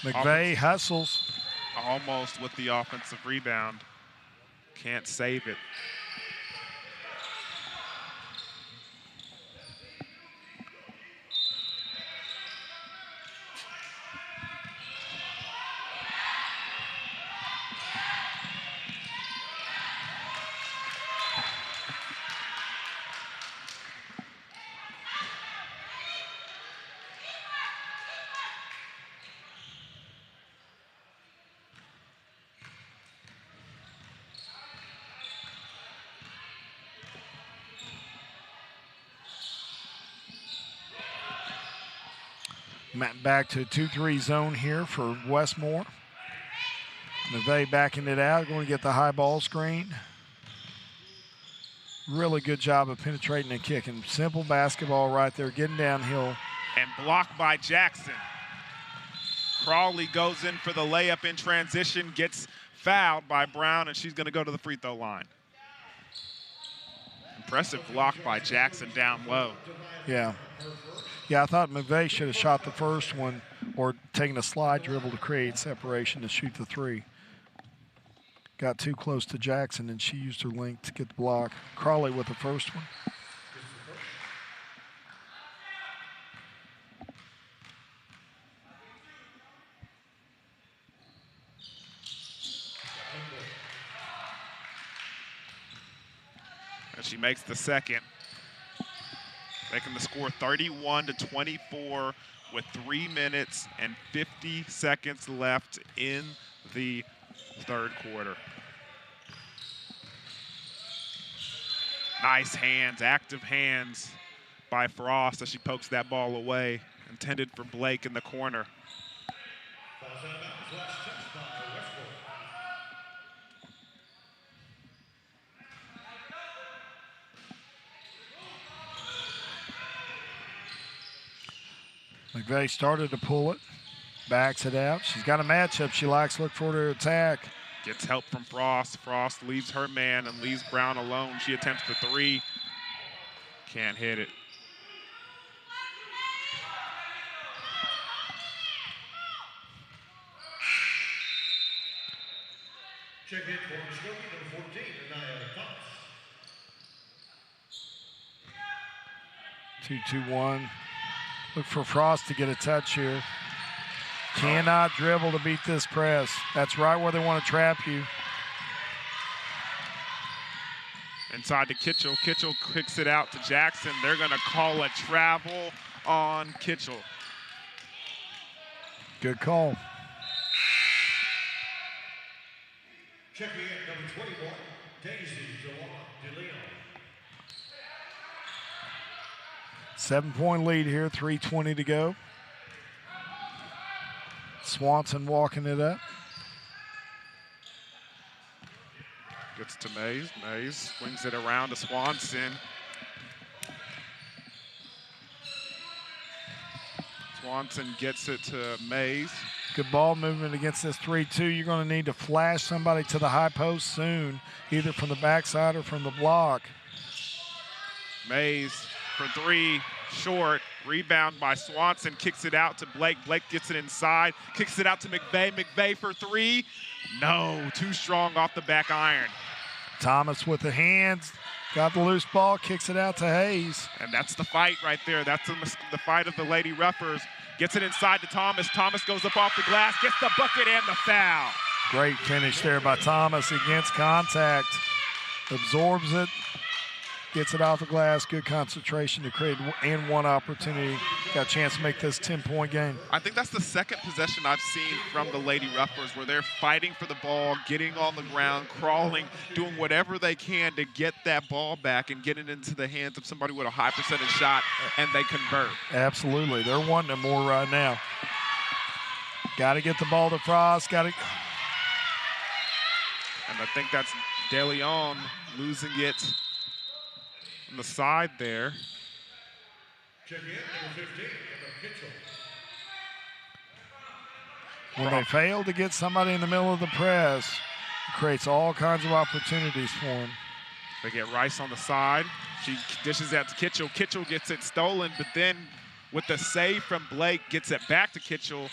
McVeigh hustles.
Almost with the offensive rebound. Can't save it.
Back to 2-3 zone here for Westmore. McVeigh backing it out, going to get the high ball screen. Really good job of penetrating and kicking. Simple basketball right there, getting downhill.
And blocked by Jackson. Crawley goes in for the layup in transition, gets fouled by Brown, and she's going to go to the free throw line. Impressive block by Jackson down low.
Yeah. Yeah, I thought McVeigh should have shot the first one or taken a slide dribble to create separation to shoot the three. Got too close to Jackson, and she used her length to get the block. Crawley with the first one.
And she makes the second. Making the score 31-24 with 3 minutes and 50 seconds left in the third quarter. Nice hands, active hands by Frost as she pokes that ball away. Intended for Blake in the corner.
McVeigh started to pull it, backs it out. She's got a matchup she likes. Look for her to attack.
Gets help from Frost. Frost leaves her man and leaves Brown alone. She attempts the three. Can't hit it.
Check in for Muskogee, number 14, Anaya Thomas.
2-2-1. Look for Frost to get a touch here. Cannot dribble to beat this press. That's right where they want to trap you.
Inside to Kitchell. Kitchell kicks it out to Jackson. They're going to call a travel on Kitchell.
Good call.
Checking in, number 21, Daisy De Leon.
7-point lead here, 3:20 to go. Swanson walking it up.
Gets to Mays. Mays swings it around to Swanson. Swanson gets it to Mays.
Good ball movement against this 3-2. You're going to need to flash somebody to the high post soon, either from the backside or from the block.
Mays for three, short. Rebound by Swanson, kicks it out to Blake. Blake gets it inside, kicks it out to McVeigh. McVeigh for three. No, too strong off the back iron.
Thomas with the hands, got the loose ball, kicks it out to Hayes.
And that's the fight right there. That's the fight of the Lady Roughers. Gets it inside to Thomas. Thomas goes up off the glass, gets the bucket and the foul.
Great finish there by Thomas against contact. Absorbs it, gets it off the glass. Good concentration to create and one opportunity. Got a chance to make this 10-point game.
I think that's the second possession I've seen from the Lady Roughers where they're fighting for the ball, getting on the ground, crawling, doing whatever they can to get that ball back and get it into the hands of somebody with a high percentage shot, and they convert.
Absolutely. They're wanting it more right now. Got to get the ball to Frost. Got to.
And I think that's De Leon losing it on the side there.
Check in, number 15, Kitchell.
When they fail to get somebody in the middle of the press, it creates all kinds of opportunities for them.
They get Rice on the side. She dishes out to Kitchell. Kitchell gets it stolen, but then with the save from Blake, gets it back to Kitchell.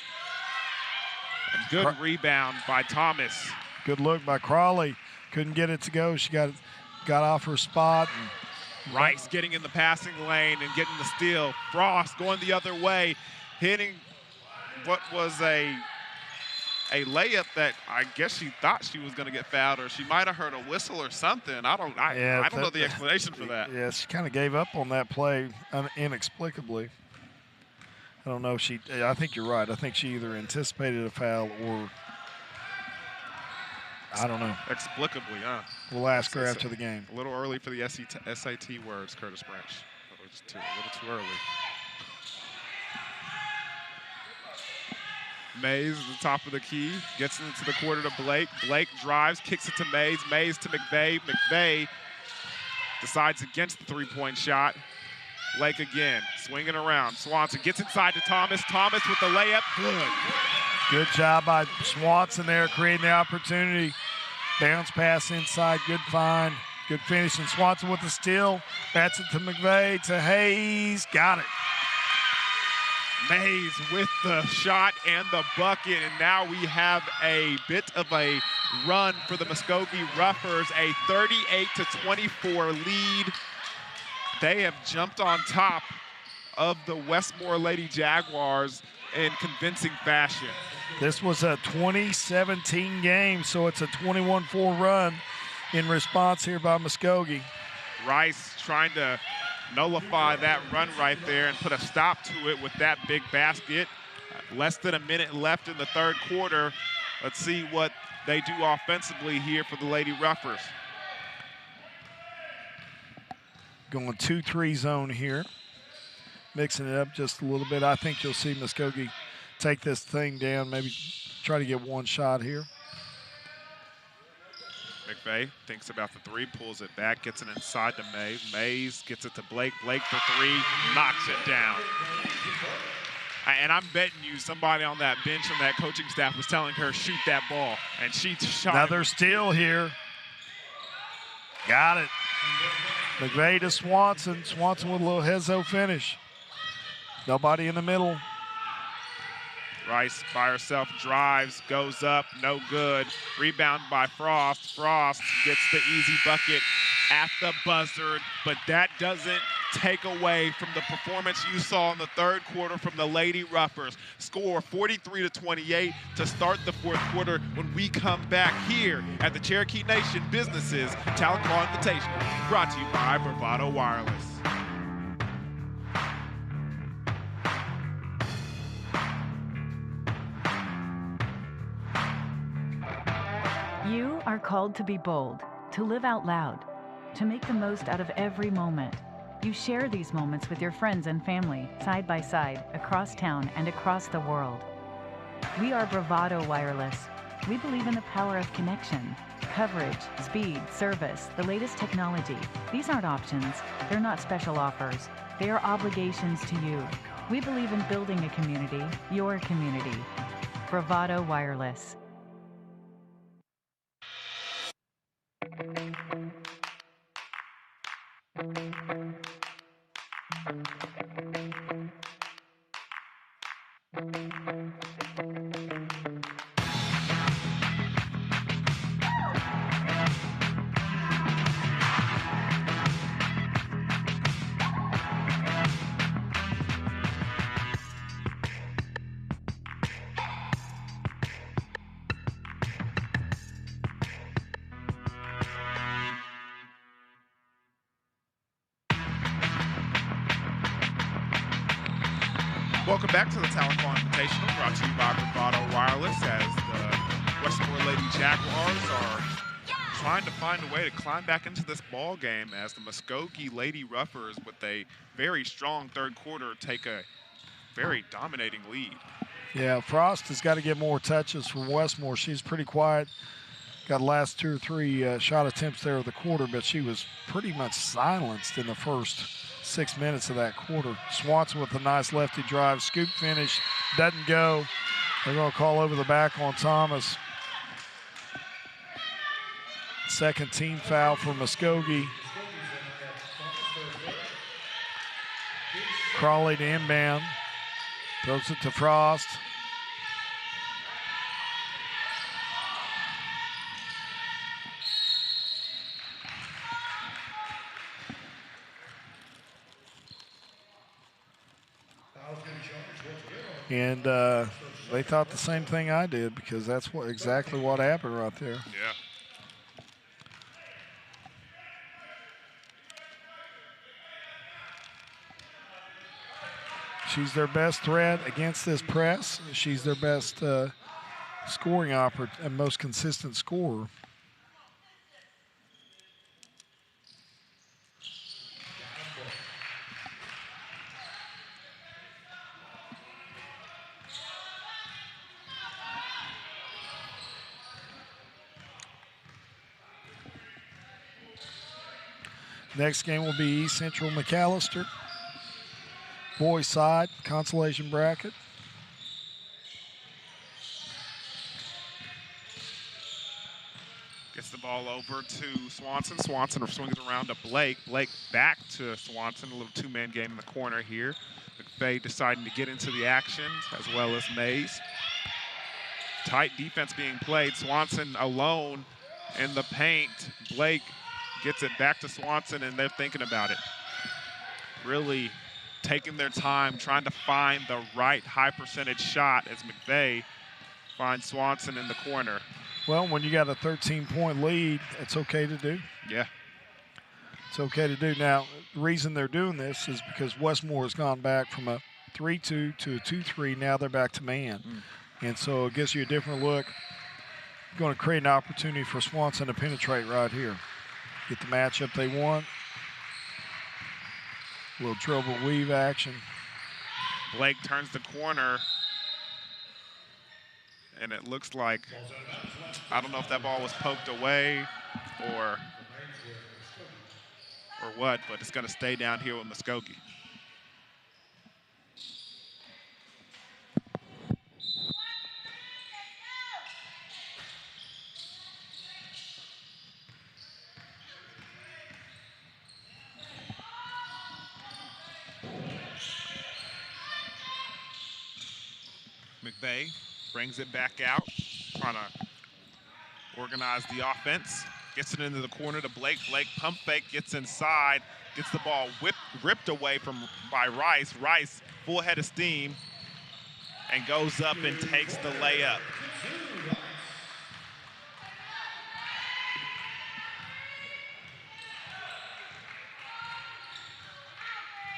And good rebound by Thomas.
Good look by Crawley. Couldn't get it to go. She got off her spot.
Rice getting in the passing lane and getting the steal. Frost going the other way, hitting what was a layup that I guess she thought she was going to get fouled, or she might have heard a whistle or something. I don't know the explanation for that.
Yeah, she kind of gave up on that play inexplicably. I don't know if I think you're right. I think she either anticipated a foul or I don't know.
Explicably, huh?
We'll ask her after the game.
A little early for the SAT words, Curtis Branch. A little too early. Mays at the top of the key, gets into the quarter to Blake. Blake drives, kicks it to Mays. Mays to McVeigh. McVeigh decides against the three-point shot. Blake again, swinging around. Swanson gets inside to Thomas. Thomas with the layup. Good.
Good job by Swanson there, creating the opportunity. Bounce pass inside, good find, good finish. And Swanson with the steal, bats it to McVeigh, to Hayes, got it.
Mays with the shot and the bucket, and now we have a bit of a run for the Muskogee Roughers, a 38-24 lead. They have jumped on top of the Westmore Lady Jaguars in convincing fashion.
This was a 2017 game, so it's a 21-4 run in response here by Muskogee.
Rice trying to nullify that run right there and put a stop to it with that big basket. Less than a minute left in the third quarter. Let's see what they do offensively here for the Lady Roughers.
Going 2-3 zone here. Mixing it up just a little bit. I think you'll see Muskogee take this thing down, maybe try to get one shot here.
McVeigh thinks about the three, pulls it back, gets it inside to Mays. Mays gets it to Blake. Blake for three, knocks it down. And I'm betting you somebody on that bench on that coaching staff was telling her, shoot that ball. And she shot.
Another steal here. Got it. McVeigh to Swanson. Swanson with a little hezzo finish. Nobody in the middle.
Rice by herself drives, goes up, no good. Rebound by Frost. Frost gets the easy bucket at the buzzer, but that doesn't take away from the performance you saw in the third quarter from the Lady Roughers. Score 43-28 to start the fourth quarter when we come back here at the Cherokee Nation Businesses Tahlequah Invitational, brought to you by Bravado Wireless.
You
are called to be bold, to live out loud, to make the most out of every moment. You share these moments with your friends and family, side by side, across town and across the world. We are Bravado Wireless. We believe in the power of connection, coverage, speed, service, the latest technology. These aren't options. They're not special offers. They are obligations to you. We believe in building a community, your community. Bravado Wireless.
Welcome back to the Tahlequah Invitational, brought to you by Bravado Wireless, as the Westmore Lady Jaguars are trying to find a way to climb back into this ball game, as the Muskogee Lady Ruffers, with a very strong third quarter, take a very dominating lead.
Yeah, Frost has got to get more touches from Westmore. She's pretty quiet. Got the last 2 or 3 shot attempts there of the quarter, but she was pretty much silenced in the first 6 minutes of that quarter. Swanson with a nice lefty drive, scoop finish, doesn't go. They're going to call over the back on Thomas. Second team foul for Muskogee. Crawley to inbound, throws it to Frost. And they thought the same thing I did, because that's exactly what happened right there.
Yeah.
She's their best threat against this press. She's their best scoring and most consistent scorer. Next game will be East Central McAllister. Boys side, consolation bracket.
Gets the ball over to Swanson. Swanson swings around to Blake. Blake back to Swanson. A little two-man game in the corner here. McVeigh deciding to get into the action, as well as Mays. Tight defense being played. Swanson alone in the paint. Blake gets it back to Swanson, and they're thinking about it. Really taking their time, trying to find the right high percentage shot, as McVeigh finds Swanson in the corner.
Well, when you got a 13-point lead, it's okay to do.
Yeah.
It's okay to do. Now, the reason they're doing this is because Westmore has gone back from a 3-2 to a 2-3. Now they're back to man. And so it gives you a different look. Going to create an opportunity for Swanson to penetrate right here. Get the matchup they want. A little dribble weave action.
Blake turns the corner, and it looks like, I don't know if that ball was poked away or what, but it's going to stay down here with Muskogee. McVeigh brings it back out, trying to organize the offense. Gets it into the corner to Blake. Blake pump fake, gets inside, gets the ball ripped away by Rice. Rice, full head of steam, and goes up and takes the layup.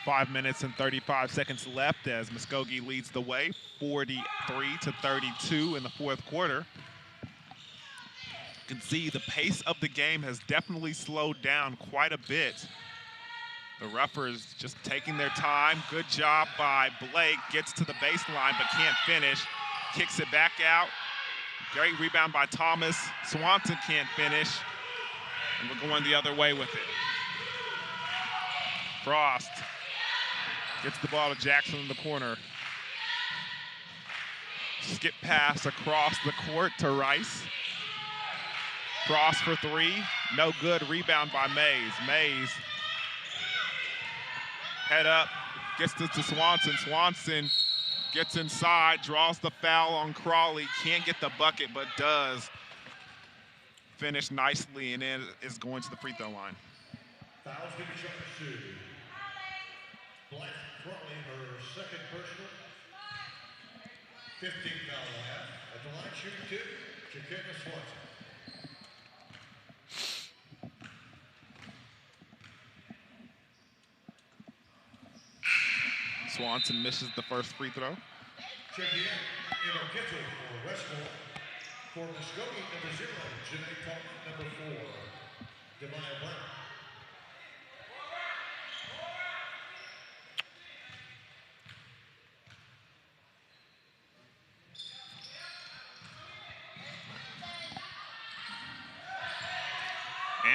Five minutes and 35 seconds left as Muskogee leads the way, 43-32 in the fourth quarter. You can see the pace of the game has definitely slowed down quite a bit. The Ruffers just taking their time. Good job by Blake. Gets to the baseline but can't finish. Kicks it back out. Great rebound by Thomas. Swanson can't finish. And we're going the other way with it. Frost gets the ball to Jackson in the corner. Skip pass across the court to Rice. Frost for three. No good. Rebound by Mays. Mays. Head up. Gets to Swanson. Swanson gets inside. Draws the foul on Crawley. Can't get the bucket, but does finish nicely and then is going to the free throw line.
Fouls going to be charged to Blythe Crawley, her second personal. 15 foul line. At the line, shooting two, Jaquetta Swanson.
Swanson misses the first free throw.
Checking in our kitchen for Westmore. For Muskogee, number 0, Janae Palmer, number 4, Demaya Brown.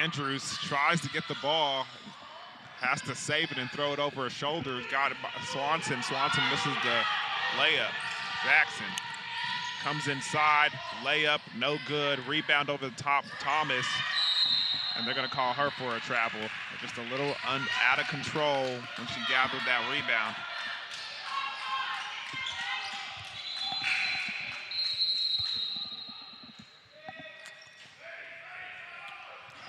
Andrews tries to get the ball, has to save it and throw it over his shoulders. Got it by Swanson. Swanson misses the layup. Jackson comes inside, layup, no good. Rebound over the top, Thomas. And they're going to call her for a travel. Just a little out of control when she gathered that rebound.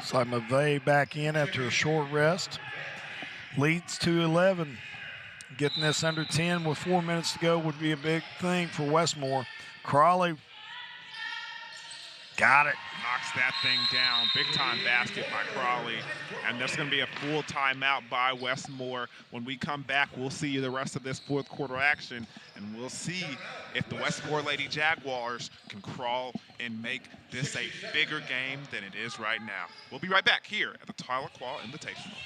So McVeigh back in after a short rest. Leads to 11. Getting this under 10 with 4 minutes to go would be a big thing for Westmore. Crawley got it.
Knocks that thing down. Big time basket by Crawley. And there's going to be a full timeout by Westmore. When we come back, we'll see the rest of this fourth quarter action. And we'll see if the Westmore Lady Jaguars can crawl and make this a bigger game than it is right now. We'll be right back here at the Tahlequah Invitational.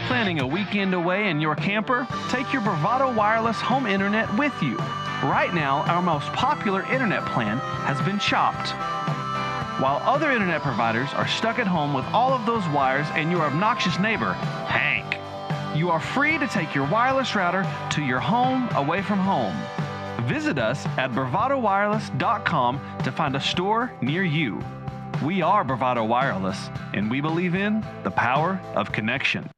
Planning a weekend away in your camper? Take your Bravado Wireless home internet with you. Right now, our most popular internet plan has been chopped. While other internet providers are stuck at home with all of those wires and your obnoxious neighbor, Hank, you are free to take your wireless router to your home away from home. Visit us at bravadowireless.com to find a store near you. We are Bravado Wireless, and we believe in the power of connection.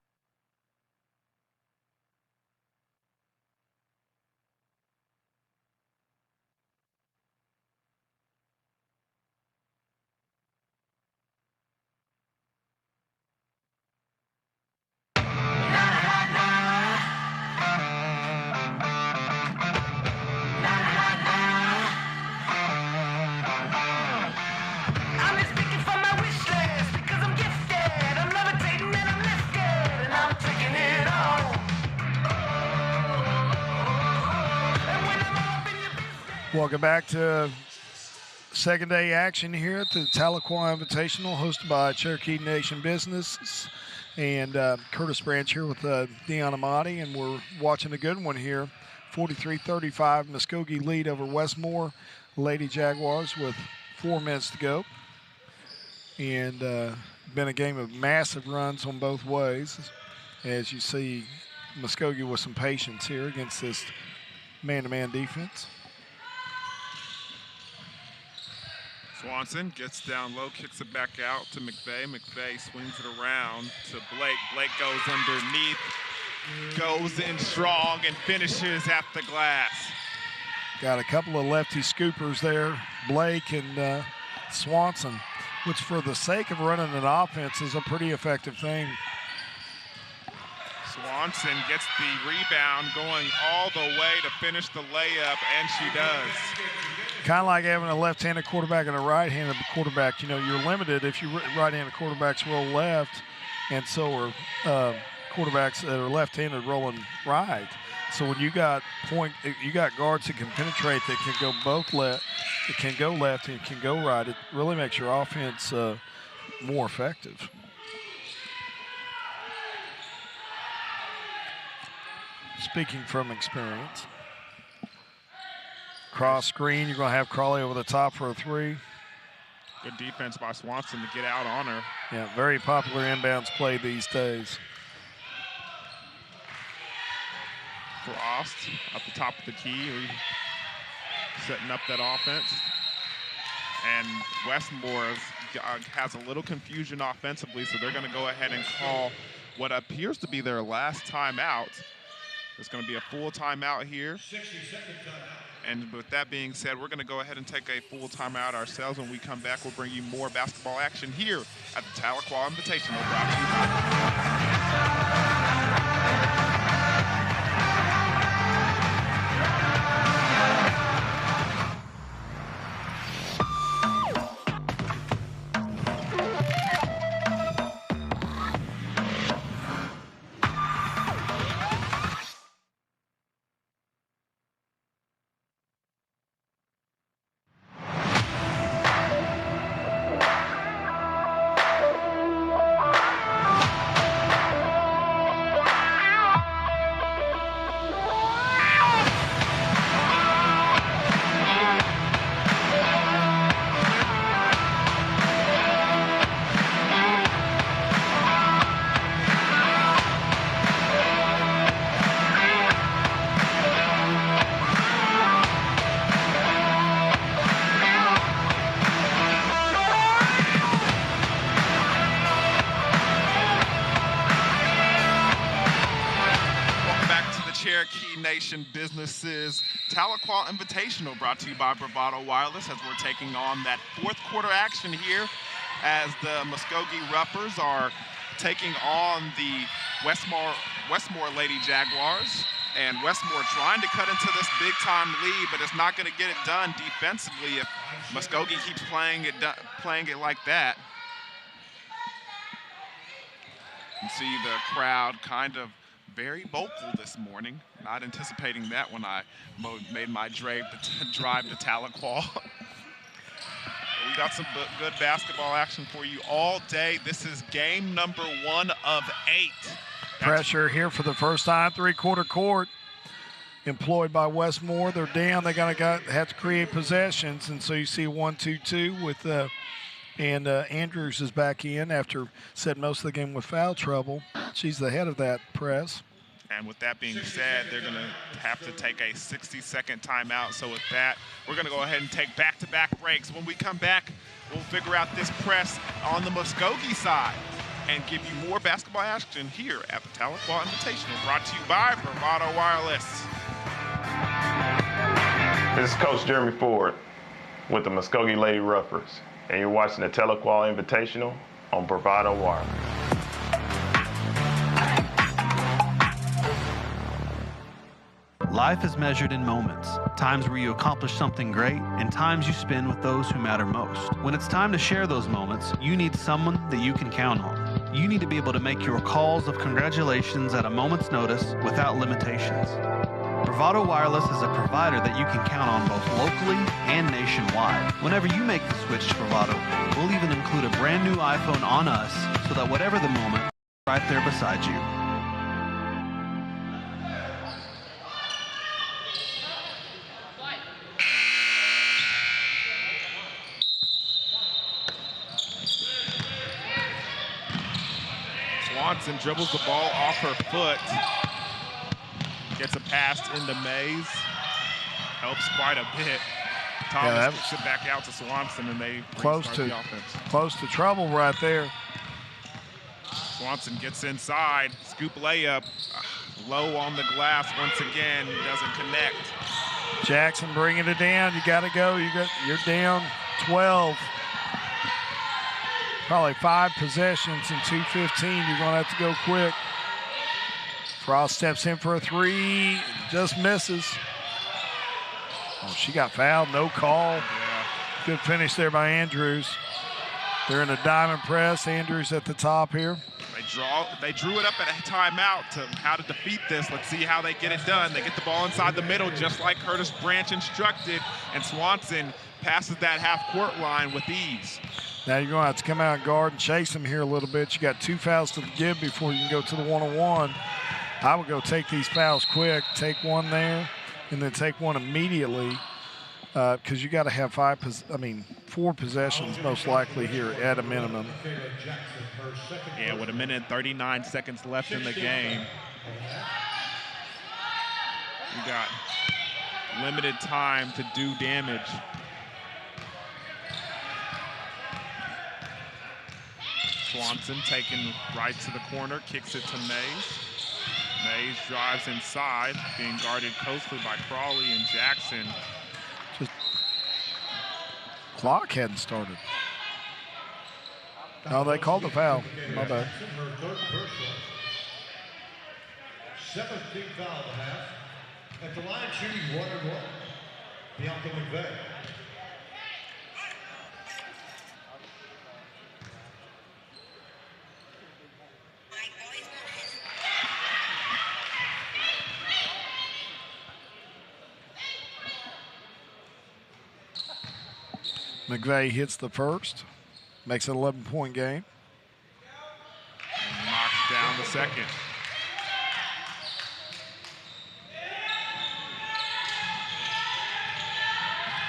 Welcome back to second day action here at the Tahlequah Invitational, hosted by Cherokee Nation Business and Curtis Branch here with Deon Amati, and we're watching a good one here. 43-35 Muskogee lead over Westmore Lady Jaguars with 4 minutes to go. And been a game of massive runs on both ways. As you see, Muskogee with some patience here against this man-to-man defense.
Swanson gets down low, kicks it back out to McVeigh. McVeigh swings it around to Blake. Blake goes underneath, goes in strong, and finishes at the glass.
Got a couple of lefty scoopers there, Blake and Swanson, which for the sake of running an offense is a pretty effective thing.
Swanson gets the rebound, going all the way to finish the layup, and she does.
Kind of like having a left-handed quarterback and a right-handed quarterback. You know, you're limited if you right-handed quarterbacks roll left, and so are quarterbacks that are left-handed rolling right. So when you got guards that can penetrate, that can go both left, that can go left and can go right, it really makes your offense more effective. Speaking from experience. Cross screen, you're going to have Crawley over the top for a 3.
Good defense by Swanson to get out on her.
Yeah, very popular inbounds play these days.
Frost at the top of the key, setting up that offense. And Westmore has a little confusion offensively, so they're going to go ahead and call what appears to be their last timeout. There's going to be a full timeout here.
60-second timeout.
And with that being said, we're going to go ahead and take a full timeout ourselves. When we come back, we'll bring you more basketball action here at the Tahlequah Invitational, brought to you by Nation Businesses Tahlequah Invitational, brought to you by Bravado Wireless, as we're taking on that fourth quarter action here as the Muskogee Ruffers are taking on the Westmore Lady Jaguars. And Westmore trying to cut into this big-time lead, but it's not going to get it done defensively if Muskogee keeps playing it like that. You see the crowd kind of very vocal this morning. Not anticipating that when I made my drive to Tahlequah. We got some good basketball action for you all day. This is game number 1 of 8.
Pressure here for the first time, three-quarter court employed by Westmore. They're down. They have to create possessions, and so you see 1-2-2 with and Andrews is back in after setting most of the game with foul trouble. She's the head of that press.
And with that being said, they're going to have to take a 60-second timeout. So with that, we're going to go ahead and take back-to-back breaks. When we come back, we'll figure out this press on the Muskogee side and give you more basketball action here at the Tahlequah Invitational, brought to you by Bravado Wireless.
This is Coach Jeremy Ford with the Muskogee Lady Ruffers, and you're watching the Tahlequah Invitational on Bravado Wireless.
Life is measured in moments, times where you accomplish something great and times you spend with those who matter most. When it's time to share those moments, you need someone that you can count on. You need to be able to make your calls of congratulations at a moment's notice without limitations. Bravado Wireless is a provider that you can count on both locally and nationwide. Whenever you make the switch to Bravado, we'll even include a brand new iPhone on us so that whatever the moment, right there beside you.
Swanson dribbles the ball off her foot. Gets a pass into Mays. Helps quite a bit. Thomas puts it back out to Swanson, and they restart the offense.
Close to trouble right there.
Swanson gets inside. Scoop layup. Low on the glass once again. Doesn't connect.
Jackson bringing it down. You got to go. You're down 12. Probably 5 possessions in 2:15. You're going to have to go quick. Frost steps in for a 3. Just misses. Oh, she got fouled. No call.
Yeah.
Good finish there by Andrews. They're in a diamond press. Andrews at the top here.
They They drew it up at a timeout to how to defeat this. Let's see how they get it done. They get the ball inside the middle just like Curtis Branch instructed, and Swanson passes that half-court line with ease.
Now you're going to have to come out and guard and chase him here a little bit. You got 2 fouls to give before you can go to the one-on-one. I would go take these fouls quick, take one there, and then take one immediately, because you got to have 4 possessions most likely here at a minimum.
Yeah, with 1:39 left in the game. We got limited time to do damage. Swanson taking right to the corner, kicks it to Mays. Mays drives inside, being guarded closely by Crawley and Jackson.
Clock hadn't started. Oh, they called the foul. My bad.
17th foul of the half. At the line, shooting 1-1. Bianca McVeigh.
McVeigh hits the first, makes it an 11-point game.
And knocks down the second.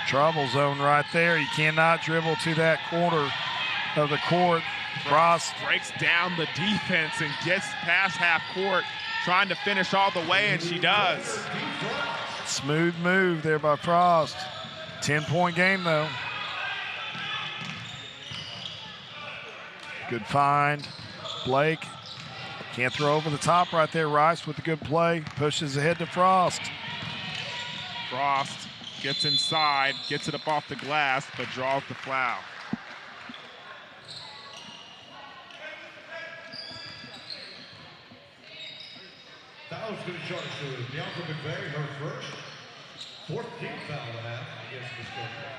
Trouble zone right there. You cannot dribble to that corner of the court. Frost
breaks down the defense and gets past half court, trying to finish all the way, and she does.
Smooth move there by Frost. 10-point game, though. Good find. Blake can't throw over the top right there. Rice with a good play. Pushes ahead to Frost.
Frost gets inside, gets it up off the glass, but draws the foul.
Foul's going to charge to Bianca McVeigh, her first. 14th foul of the half against Muskogee.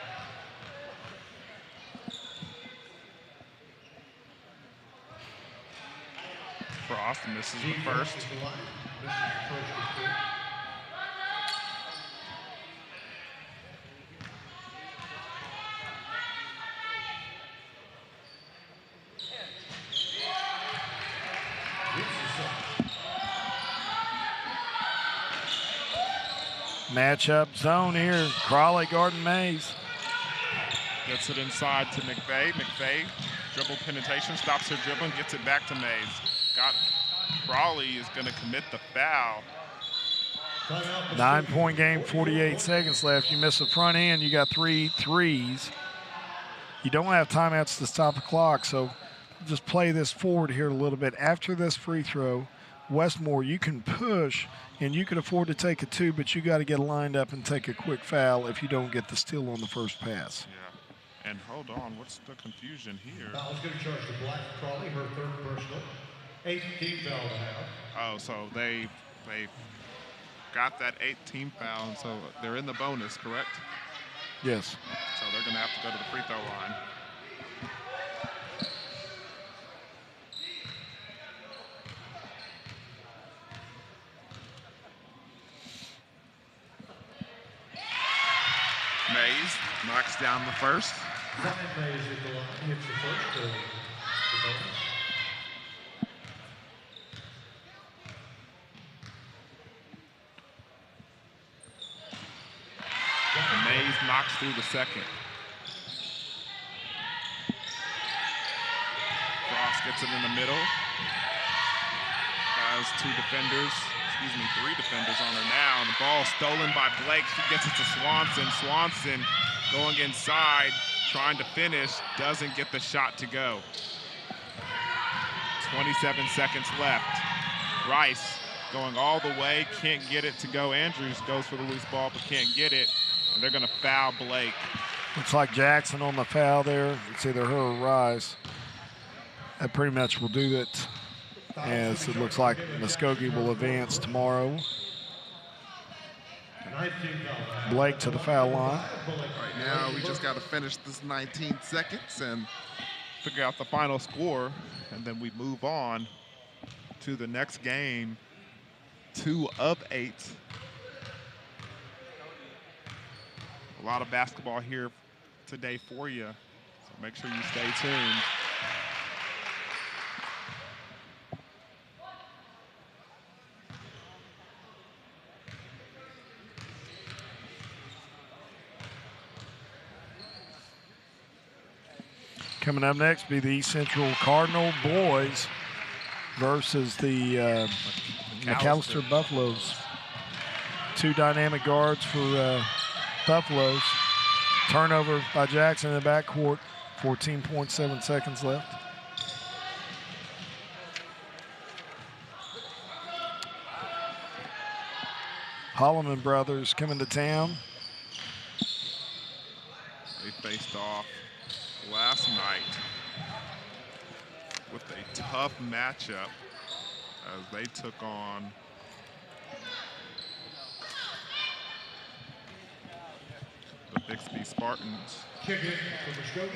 Frost misses the first.
Matchup zone here. Crawley guarding Mays.
Gets it inside to McVeigh. McVeigh dribble penetration, stops her dribbling, gets it back to Mays. Crawley is going to commit the foul.
9-point game, 48 seconds left. You miss the front end, you got 3 threes. You don't have timeouts to stop the clock, so just play this forward here a little bit. After this free throw, Westmore, you can push, and you can afford to take a 2, but you got to get lined up and take a quick foul if you don't get the steal on the first pass.
Yeah, and hold on, what's the confusion here?
Foul's going to charge to Black Crawley, her third personal. 18th foul of the half.
Oh, so they got that 18th foul, and so they're in the bonus, correct?
Yes.
So they're going to have to go to the free throw line. Mays knocks down the first.
Ryan Mays at the line, hits the first. The bonus.
Mays knocks through the second. Frost gets it in the middle. Has 3 defenders on her now. And the ball stolen by Blake. She gets it to Swanson. Swanson going inside, trying to finish, doesn't get the shot to go. 27 seconds left. Rice going all the way, can't get it to go. Andrews goes for the loose ball, but can't get it. And they're going to foul Blake.
Looks like Jackson on the foul there. It's either her or Rice. That pretty much will do it, as it looks like Muskogee will advance tomorrow. Blake to the foul line.
Right now, we just got to finish this 19 seconds and figure out the final score, and then we move on to the next game, 2 of 8. A lot of basketball here today for you, so make sure you stay tuned.
Coming up next be the East Central Cardinal boys versus the McAllister Buffaloes. 2 dynamic guards for Buffaloes. Turnover by Jackson in the backcourt. 14.7 seconds left. Holloman brothers coming to town.
They faced off last night with a tough matchup as they took on the Bixby Spartans.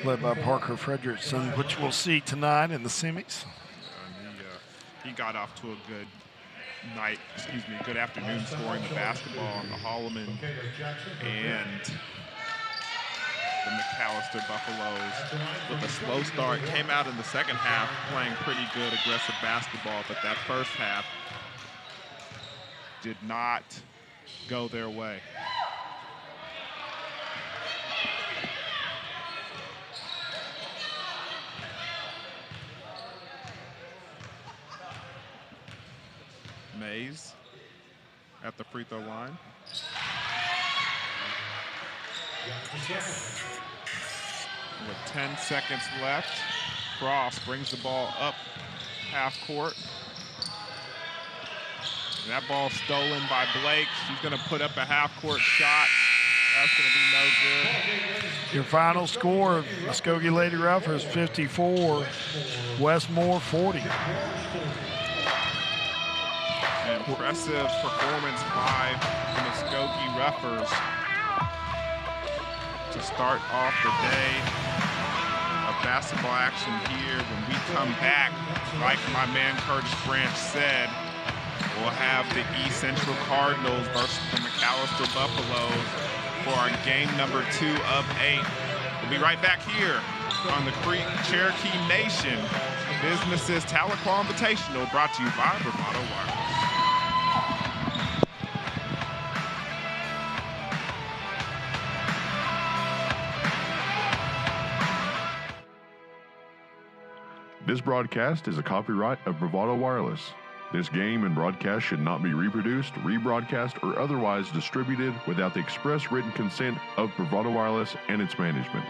Led by Parker Frederickson, which we'll see tonight in the semis.
And he got off to a good afternoon scoring the basketball on the Holloman and the McAllister Buffaloes with a slow start. Came out in the second half playing pretty good aggressive basketball, but that first half did not go their way. Mays at the free throw line. With 10 seconds left, Frost brings the ball up half court. That ball stolen by Blake. She's going to put up a half court shot. That's going to be no good.
Your final score, Muskogee Lady Ruffers 54, Westmore 40.
Impressive performance by the Muskogee Ruffers to start off the day of basketball action here. When we come back, like my man Curtis Branch said, we'll have the East Central Cardinals versus the McAllister Buffaloes for our game number 2 of 8. We'll be right back here on the Creek Cherokee Nation Businesses Tahlequah Invitational, brought to you by Bravado Wireless.
This broadcast is a copyright of Bravado Wireless. This game and broadcast should not be reproduced, rebroadcast, or otherwise distributed without the express written consent of Bravado Wireless and its management.